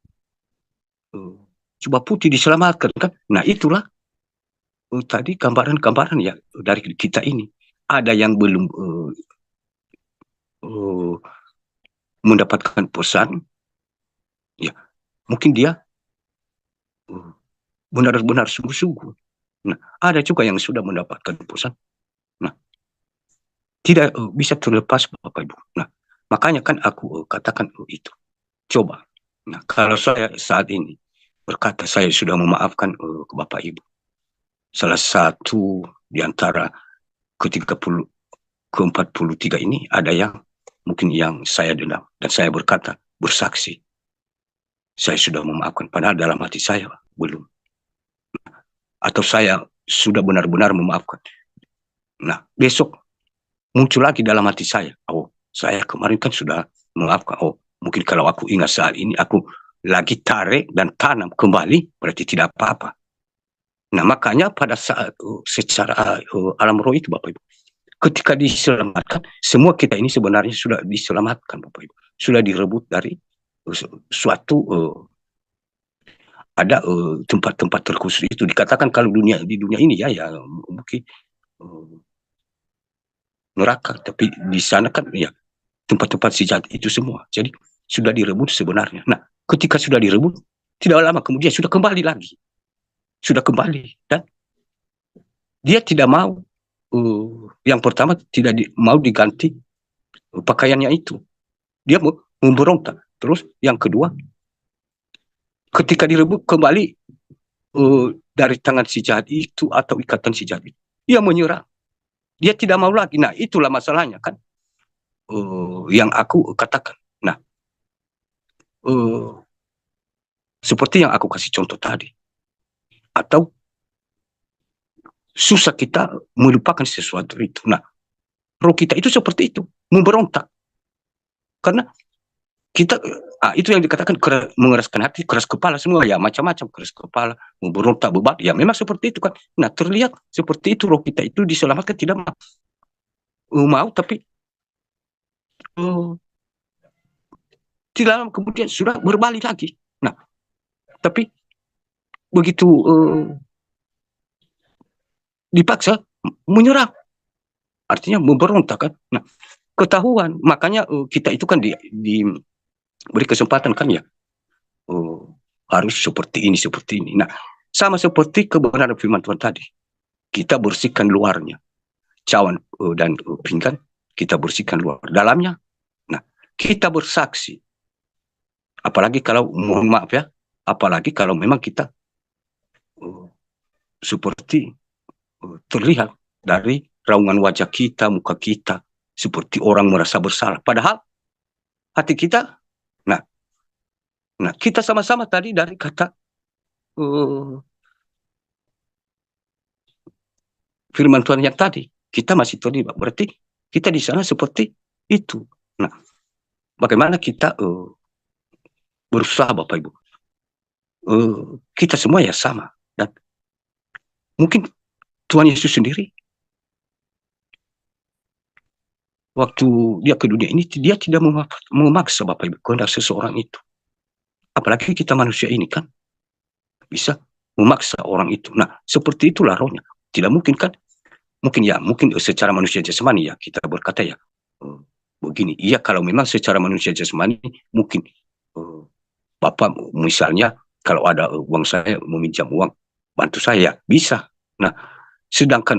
jubah putih diselamatkan kan. Nah, itulah tadi gambaran-gambaran ya dari kita ini. Ada yang belum uh, mendapatkan pesan, ya mungkin dia uh, benar-benar sungguh-sungguh. Nah, ada juga yang sudah mendapatkan pesan. Nah, tidak bisa terlepas Bapak Ibu. Nah, makanya kan aku katakan itu. Coba. Nah, kalau saya saat ini berkata saya sudah memaafkan ke Bapak Ibu. Salah satu di antara ke-30 ke-43 ini ada yang mungkin yang saya dendam dan saya berkata bersaksi saya sudah memaafkan padahal dalam hati saya belum, atau saya sudah benar-benar memaafkan. Nah, besok muncul lagi dalam hati saya, oh saya kemarin kan sudah memaafkan, oh mungkin kalau aku ingat saat ini aku lagi tarik dan tanam kembali berarti tidak apa-apa. Nah, makanya pada saat secara alam roh itu Bapak Ibu, ketika diselamatkan, semua kita ini sebenarnya sudah diselamatkan Bapak Ibu, sudah direbut dari suatu ada tempat-tempat terkhusus itu. Dikatakan kalau di dunia ini ya mungkin uh, neraka, tapi di sana kan ya tempat-tempat sejati itu semua. Jadi sudah direbut sebenarnya. Nah, ketika sudah direbut, tidak lama kemudian sudah kembali lagi, sudah kembali dan dia tidak mau yang pertama tidak mau diganti pakaiannya itu. Dia memberontak. Terus yang kedua, ketika direbut kembali dari tangan si jahat itu atau ikatan si jahat itu, dia menyerah. Dia tidak mau lagi. Nah, itulah masalahnya kan. Yang aku katakan. Nah, uh, seperti yang aku kasih contoh tadi. Atau susah kita melupakan sesuatu itu. Nah, roh kita itu seperti itu. Memberontak. Karena kita itu yang dikatakan mengeraskan hati, keras kepala semua ya, macam-macam, keras kepala, memberontak, beban, ya memang seperti itu kan. Nah, terlihat seperti itu roh kita itu diselamatkan tidak mau tapi uh, tidak lama kemudian sudah berbalik lagi. Nah, tapi begitu dipaksa menyerah, artinya memberontak kan. Nah, ketahuan, makanya kita itu kan diberi kesempatan kan ya, uh, harus seperti ini. Nah, sama seperti kebenaran firman Tuhan tadi, kita bersihkan luarnya, cawan dan pinggan, kita bersihkan luar, dalamnya. Nah, kita bersaksi, apalagi kalau mohon maaf ya, apalagi kalau memang kita uh, seperti terlihat dari raungan wajah kita, muka kita, seperti orang merasa bersalah. Padahal hati kita, nah, nah kita sama-sama tadi dari kata firman Tuhan yang tadi, kita masih terlibat. Berarti kita di sana seperti itu. Nah, bagaimana kita berusaha Bapak Ibu? Kita semua ya sama. Dan mungkin Tuhan Yesus sendiri, waktu dia ke dunia ini, dia tidak memaksa Bapak Ibu kehendak seseorang itu. Apalagi kita manusia ini kan bisa memaksa orang itu. Nah, seperti itulah rohnya. Tidak mungkin kan? Mungkin ya, mungkin secara manusia jasmani ya kita berkata ya begini. Iya, kalau memang secara manusia jasmani mungkin Bapak misalnya kalau ada uang saya meminjam uang bantu saya bisa. Nah, sedangkan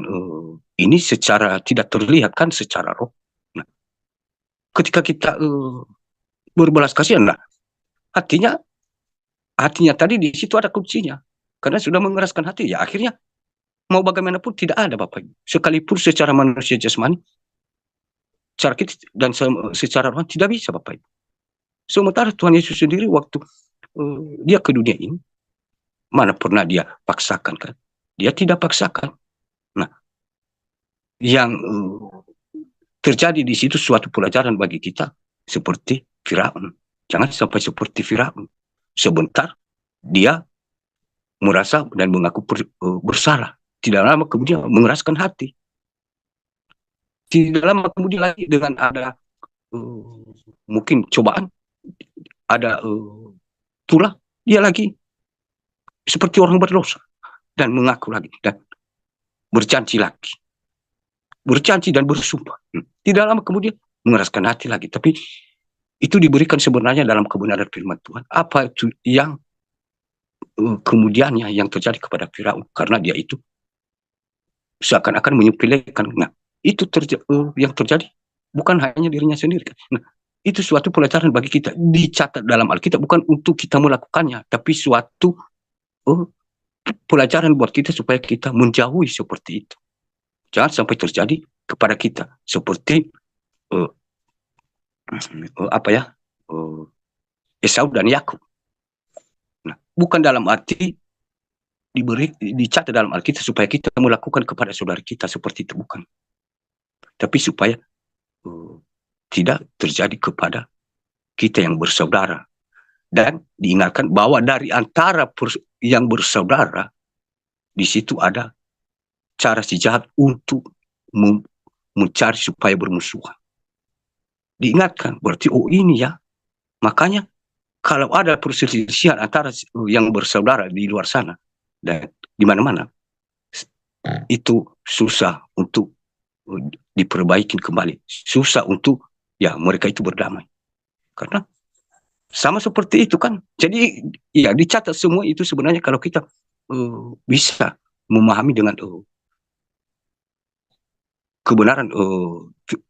ini secara tidak terlihat kan secara roh. Nah, ketika kita berbelas kasihan, nah hatinya tadi di situ ada kuncinya. Karena sudah mengeraskan hati, ya akhirnya mau bagaimanapun tidak ada Bapak Ibu. Sekalipun secara manusia jasmani, secara kita dan secara roh tidak bisa Bapak Ibu. Sementara Tuhan Yesus sendiri waktu dia ke dunia ini, mana pernah dia paksakan kan? Dia tidak paksakan. Nah, yang terjadi di situ suatu pelajaran bagi kita seperti Firaun. Jangan sampai seperti Firaun. Sebentar dia merasa dan mengaku bersalah. Tidak lama kemudian mengeraskan hati. Tidak lama kemudian lagi dengan ada uh, mungkin cobaan, ada itulah dia lagi seperti orang berdosa dan mengaku lagi dan berjanji lagi, berjanji dan bersumpah. Tidak lama kemudian mengeraskan hati lagi, tapi itu diberikan sebenarnya dalam kebenaran firman Tuhan. Apa itu yang kemudiannya yang terjadi kepada Firaun, karena dia itu seakan-akan menyepelekan. Nah, itu yang terjadi bukan hanya dirinya sendiri. Nah, itu suatu pelajaran bagi kita, dicatat dalam Alkitab bukan untuk kita melakukannya, tapi suatu pelajaran buat kita supaya kita menjauhi seperti itu. Jangan sampai terjadi kepada kita seperti Esau dan Yakub. Nah, bukan dalam arti dicatat dalam Alkitab supaya kita melakukan kepada saudara kita seperti itu, bukan. Tapi supaya tidak terjadi kepada kita yang bersaudara. Dan diingatkan bahwa dari antara yang bersaudara, di situ ada cara si jahat untuk mencari supaya bermusuhan. Diingatkan, berarti ini ya. Makanya kalau ada perselisihan antara yang bersaudara di luar sana, dan di mana-mana, itu susah untuk diperbaiki kembali. Susah untuk ya mereka itu berdamai. Karena sama seperti itu kan. Jadi ya dicatat semua itu sebenarnya kalau kita bisa memahami dengan kebenaran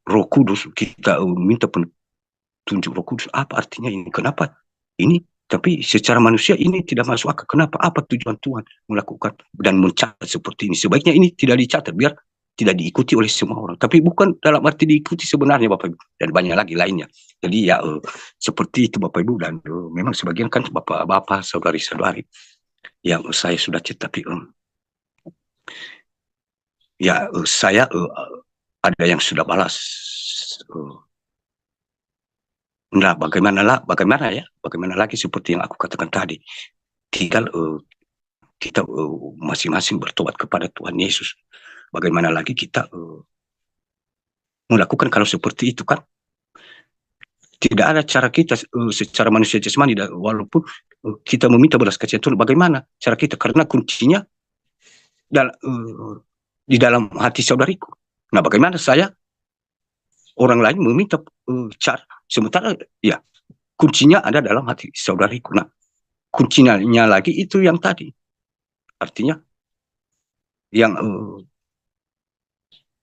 Roh Kudus, kita minta petunjuk Roh Kudus, apa artinya ini, kenapa ini, tapi secara manusia ini tidak masuk akal. Kenapa? Apa tujuan Tuhan melakukan dan mencatat seperti ini? Sebaiknya ini tidak dicatat biar tidak diikuti oleh semua orang. Tapi bukan dalam arti diikuti sebenarnya Bapak Ibu. Dan banyak lagi lainnya. Jadi ya seperti itu Bapak Ibu. Dan memang sebagian kan Bapak-Bapak, saudari-saudari yang saya sudah cek, tapi ya saya ada yang sudah balas. Nah, bagaimana lagi seperti yang aku katakan tadi. Tinggal kita masing-masing bertobat kepada Tuhan Yesus. Bagaimana lagi kita melakukan kalau seperti itu kan? Tidak ada cara kita secara manusia jasmani, walaupun kita meminta belas kasihan Tuhan, bagaimana cara kita? Karena kuncinya di dalam hati saudariku. Nah, bagaimana saya orang lain meminta cara, sementara ya kuncinya ada dalam hati saudariku. Nah, kuncinya lagi itu yang tadi, artinya yang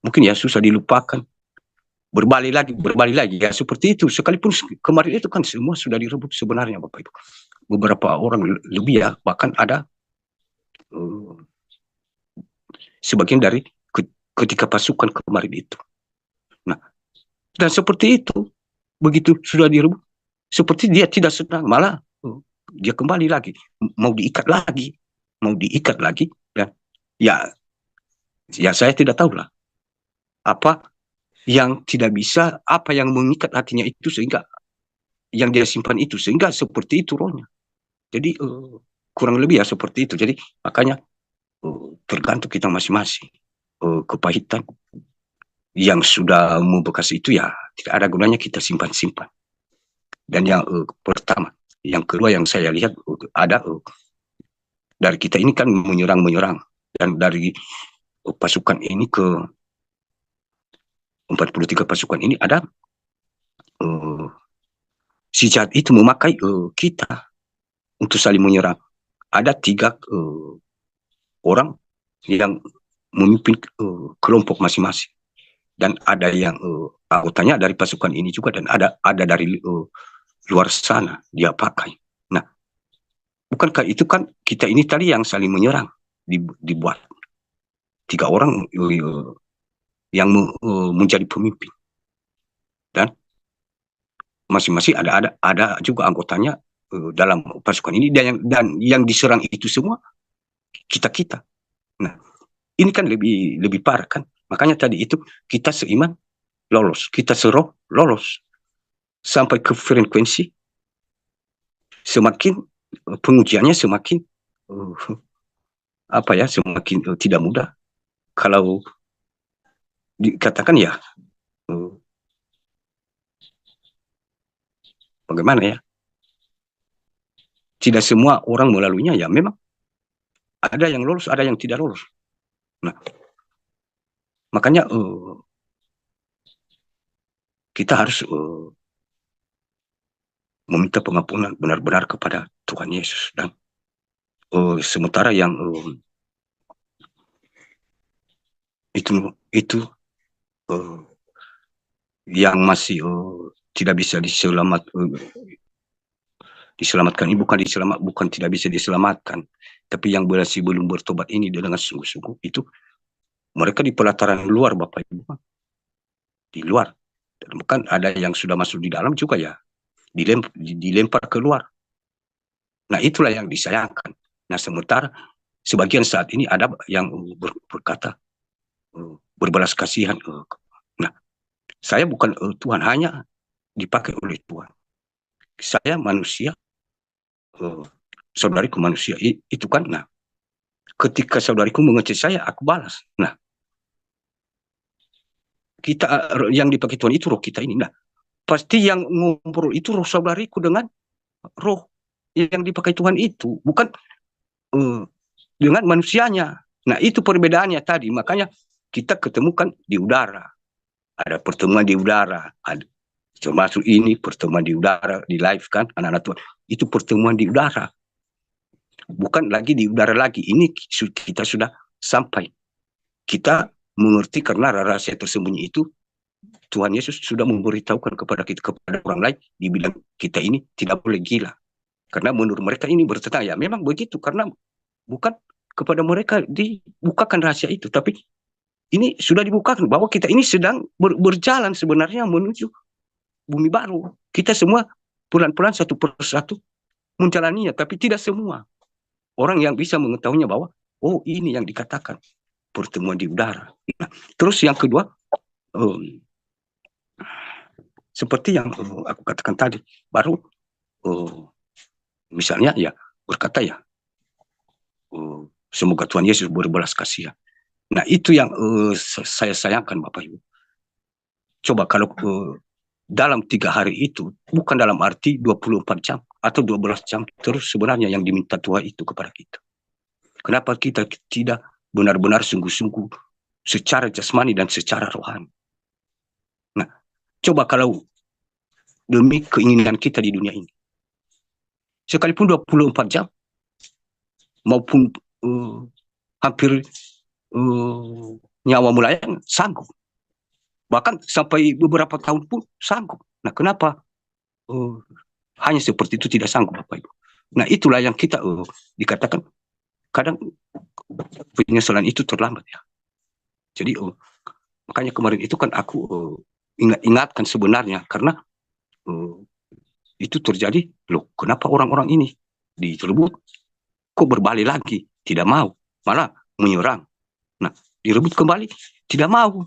mungkin ya susah dilupakan, berbalik lagi ya seperti itu. Sekalipun kemarin itu kan semua sudah direbut sebenarnya Bapak Ibu, beberapa orang lebih ya, bahkan ada sebagian dari ketika pasukan kemarin itu. Nah, dan seperti itu, begitu sudah direbut, seperti dia tidak senang, malah dia kembali lagi, mau diikat lagi, dan ya saya tidak tahu lah apa yang tidak bisa, apa yang mengikat hatinya itu sehingga yang dia simpan itu, sehingga seperti itu rohnya. Jadi kurang lebih ya seperti itu. Jadi makanya tergantung kita masing-masing. Kepahitan yang sudah membekas itu ya tidak ada gunanya kita simpan-simpan. Dan yang pertama, yang kedua yang saya lihat ada dari kita ini kan menyerang, dan dari pasukan ini ke 43 pasukan ini ada si jahat itu memakai kita untuk saling menyerang. Ada 3 orang yang memimpin kelompok masing-masing, dan ada yang anggotanya dari pasukan ini juga, dan ada dari luar sana dia pakai. Nah, bukankah itu kan kita ini tadi yang saling menyerang, dibuat 3 orang yang menjadi pemimpin, dan masing-masing ada juga anggotanya dalam pasukan ini, dan yang diserang itu semua kita. Nah, ini kan lebih parah kan. Makanya tadi itu kita seiman lolos, kita seroh lolos, sampai ke frekuensi semakin pengujiannya semakin semakin tidak mudah. Kalau dikatakan ya Bagaimana ya? Tidak semua orang melaluinya, ya memang ada yang lolos, ada yang tidak lolos. Nah, makanya kita harus meminta pengampunan benar-benar kepada Tuhan Yesus. Dan sementara yang itu yang masih tidak bisa diselamatkan, ini bukan tidak bisa diselamatkan, tapi yang masih belum bertobat ini dengan sungguh-sungguh, itu mereka di pelataran luar, Bapak Ibu, di luar. Dan bukan ada yang sudah masuk di dalam juga ya, dilempar keluar. Nah, itulah yang disayangkan. Nah, sementara sebagian saat ini ada yang berkata berbalas kasihan. Nah, saya bukan Tuhan, hanya dipakai oleh Tuhan. Saya manusia, saudariku manusia, itu kan. Nah, ketika saudariku mengecek saya, aku balas. Nah, kita yang dipakai Tuhan itu roh kita ini. Nah, pasti yang ngobrol itu roh saudariku dengan roh yang dipakai Tuhan itu, bukan dengan manusianya. Nah, itu perbedaannya tadi. Makanya kita ketemukan di udara. Ada pertemuan di udara. Termasuk ini pertemuan di udara, di live kan, anak-anak Tuhan. Itu pertemuan di udara. Bukan lagi di udara lagi. Ini kita sudah sampai. Kita mengerti karena rahasia tersembunyi itu Tuhan Yesus sudah memberitahukan kepada kita, kepada orang lain, dibilang kita ini tidak boleh gila. Karena menurut mereka ini bertentangan. Ya memang begitu, karena bukan kepada mereka dibukakan rahasia itu, tapi ini sudah dibukakan bahwa kita ini sedang berjalan sebenarnya menuju bumi baru. Kita semua pelan-pelan satu persatu menjalaninya, tapi tidak semua orang yang bisa mengetahuinya bahwa oh ini yang dikatakan pertemuan di udara. Nah, terus yang kedua, seperti yang aku katakan tadi, baru misalnya ya berkata ya, semoga Tuhan Yesus berbelas kasihan. Nah, itu yang saya sayangkan, Bapak Ibu. Coba kalau dalam 3 hari itu, bukan dalam arti 24 jam atau 12 jam terus sebenarnya yang diminta Tuhan itu kepada kita. Kenapa kita tidak benar-benar sungguh-sungguh secara jasmani dan secara rohani? Nah, coba kalau demi keinginan kita di dunia ini, sekalipun 24 jam, maupun hampir nyawa melayang, sanggup. Bahkan sampai beberapa tahun pun sanggup. Nah, kenapa hanya seperti itu tidak sanggup, Bapak Ibu? Nah, itulah yang kita dikatakan kadang penyesalan itu terlambat ya. Jadi makanya kemarin itu kan aku ingatkan sebenarnya, karena itu terjadi, loh kenapa orang-orang ini direbut kok berbalik lagi, tidak mau, malah menyerang. Nah, direbut kembali, tidak mau.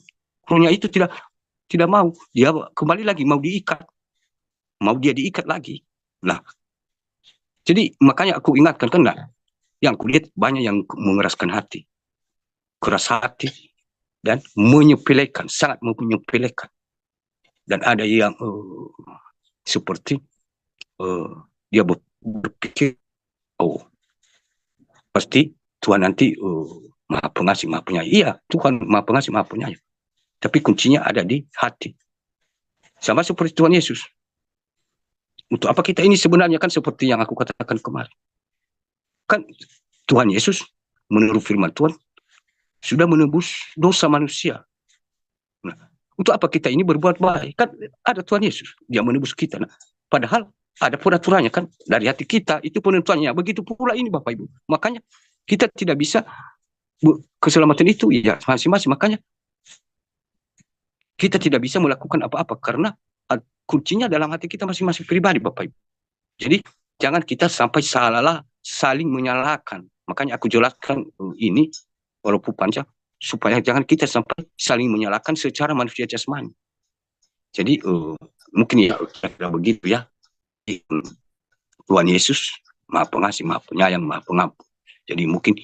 Rohnya itu tidak mau, dia kembali lagi mau diikat, mau dia diikat lagi. Nah, jadi makanya aku ingatkan kan, yang kulihat banyak yang mengeraskan hati, keras hati, dan menyepelekan, sangat menyepelekan. Dan ada yang seperti dia berpikir, oh pasti Tuhan nanti maha pengasih, maha penyayang. Iya, Tuhan maha pengasih, maha penyayang. Tapi kuncinya ada di hati. Sama seperti Tuhan Yesus. Untuk apa kita ini sebenarnya, kan seperti yang aku katakan kemarin. Kan Tuhan Yesus menurut firman Tuhan sudah menebus dosa manusia. Nah, untuk apa kita ini berbuat baik? Kan ada Tuhan Yesus, dia menebus kita. Nah, padahal ada peraturannya kan dari hati kita, itu penentuannya. Begitu pula ini Bapak Ibu. Makanya kita tidak bisa keselamatan itu ya masing-masing. Makanya kita tidak bisa melakukan apa-apa karena kuncinya dalam hati kita masing-masing pribadi, Bapak Ibu. Jadi jangan kita sampai saling menyalahkan. Makanya aku jelaskan ini walaupun panjang, supaya jangan kita sampai saling menyalahkan secara manusia jasmani. Jadi mungkin ya begitu ya. Tuhan Yesus maha pengasih, maha penyayang, maha pengampun. Jadi mungkin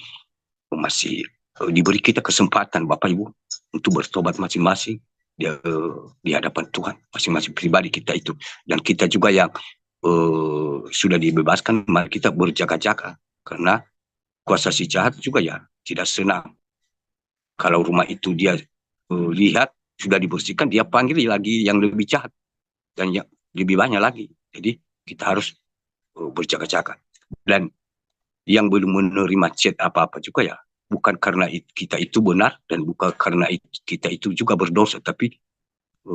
masih diberi kita kesempatan Bapak Ibu untuk bertobat masing-masing di hadapan Tuhan, masing-masing pribadi kita itu. Dan kita juga yang sudah dibebaskan, mari kita berjaga-jaga. Karena kuasa si jahat juga ya tidak senang. Kalau rumah itu dia lihat sudah dibersihkan, dia panggil lagi yang lebih jahat dan yang lebih banyak lagi. Jadi kita harus berjaga-jaga. Dan yang belum menerima chat apa-apa juga ya, bukan karena kita itu benar dan bukan karena kita itu juga berdosa, tapi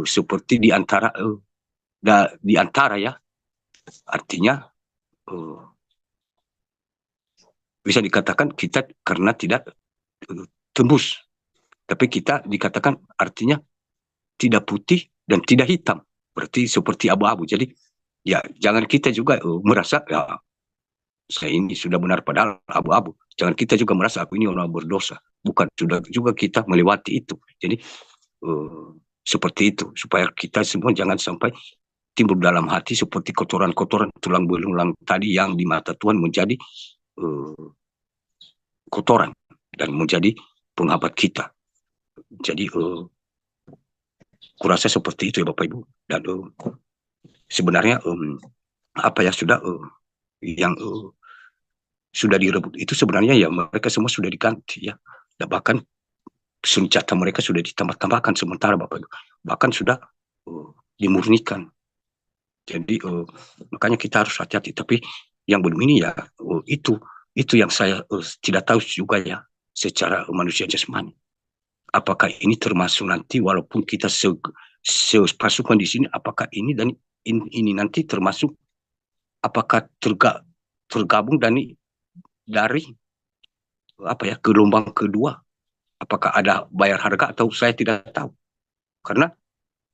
seperti di antara ya, artinya bisa dikatakan kita karena tidak tembus, tapi kita dikatakan artinya tidak putih dan tidak hitam, berarti seperti abu-abu. Jadi ya jangan kita juga merasa ya saya ini sudah benar padahal abu-abu. Jangan kita juga merasa aku ini orang berdosa. Bukan, sudah juga kita melewati itu. Jadi seperti itu, supaya kita semua jangan sampai timbul dalam hati seperti kotoran-kotoran tulang belulang tadi yang di mata Tuhan menjadi kotoran dan menjadi penghambat kita. Jadi kurasa seperti itu ya Bapak Ibu. Dan sebenarnya apa ya sudah yang sudah direbut itu sebenarnya ya mereka semua sudah diganti ya. Dan bahkan senjata mereka sudah ditambah-tambahkan sementara Bapak Ibu. Bahkan sudah dimurnikan. Jadi makanya kita harus hati-hati. Tapi yang belum ini ya itu yang saya tidak tahu juga ya secara manusia jasmani. Apakah ini termasuk nanti walaupun kita sepasukan di sini, apakah ini dan ini nanti termasuk apakah tergabung dari apa ya gelombang kedua? Apakah ada bayar harga atau saya tidak tahu. Karena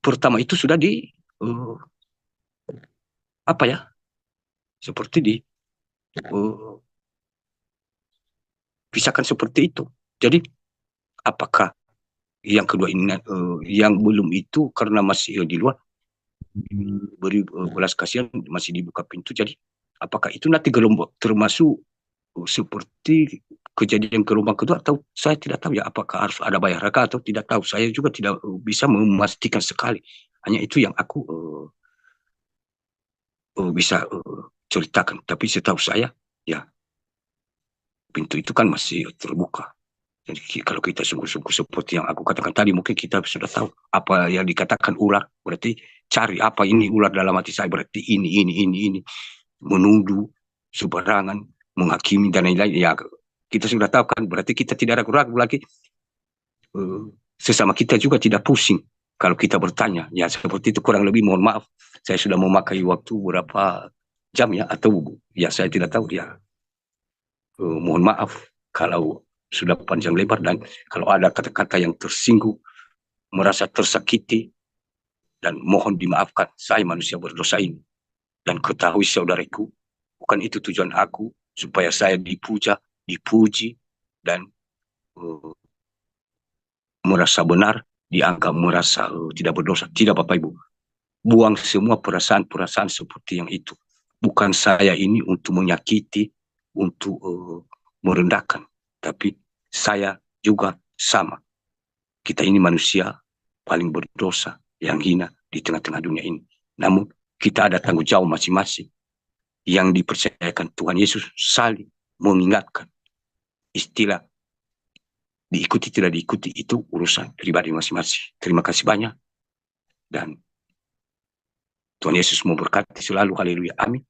pertama itu sudah apa ya seperti pisahkan seperti itu. Jadi apakah yang kedua ini yang belum itu karena masih di luar beri belas kasihan masih dibuka pintu. Jadi apakah itu nanti gelombang termasuk seperti kejadian gelombang kedua atau saya tidak tahu ya apakah harus ada bayar harga atau tidak tahu. Saya juga tidak bisa memastikan sekali. Hanya itu yang aku bisa ceritakan. Tapi setahu saya ya pintu itu kan masih terbuka. Jadi kalau kita sungguh-sungguh seperti yang aku katakan tadi, mungkin kita sudah tahu apa yang dikatakan ular. Berarti cari apa ini ular dalam hati saya. Berarti ini. Menuduh, sembarangan, menghakimi, dan lain-lain. Ya, kita sudah tahu kan. Berarti kita tidak ragu-ragu lagi. Sesama kita juga tidak pusing. Kalau kita bertanya, ya seperti itu kurang lebih mohon maaf. Saya sudah memakai waktu berapa jam ya. Atau ya saya tidak tahu ya. Mohon maaf kalau sudah panjang lebar dan kalau ada kata-kata yang tersinggung, merasa tersakiti, dan mohon dimaafkan, saya manusia berdosa ini. Dan ketahui saudaraku, bukan itu tujuan aku, supaya saya dipuji, dan merasa benar, dianggap merasa tidak berdosa. Tidak Bapak Ibu. Buang semua perasaan-perasaan seperti yang itu. Bukan saya ini untuk menyakiti, untuk merendahkan. Tapi saya juga sama. Kita ini manusia paling berdosa, yang hina di tengah-tengah dunia ini. Namun kita ada tanggung jawab masing-masing yang dipercayakan Tuhan Yesus saling mengingatkan. Istilah diikuti tidak diikuti itu urusan pribadi masing-masing. Terima kasih banyak. Dan Tuhan Yesus memberkati selalu. Haleluya. Amin.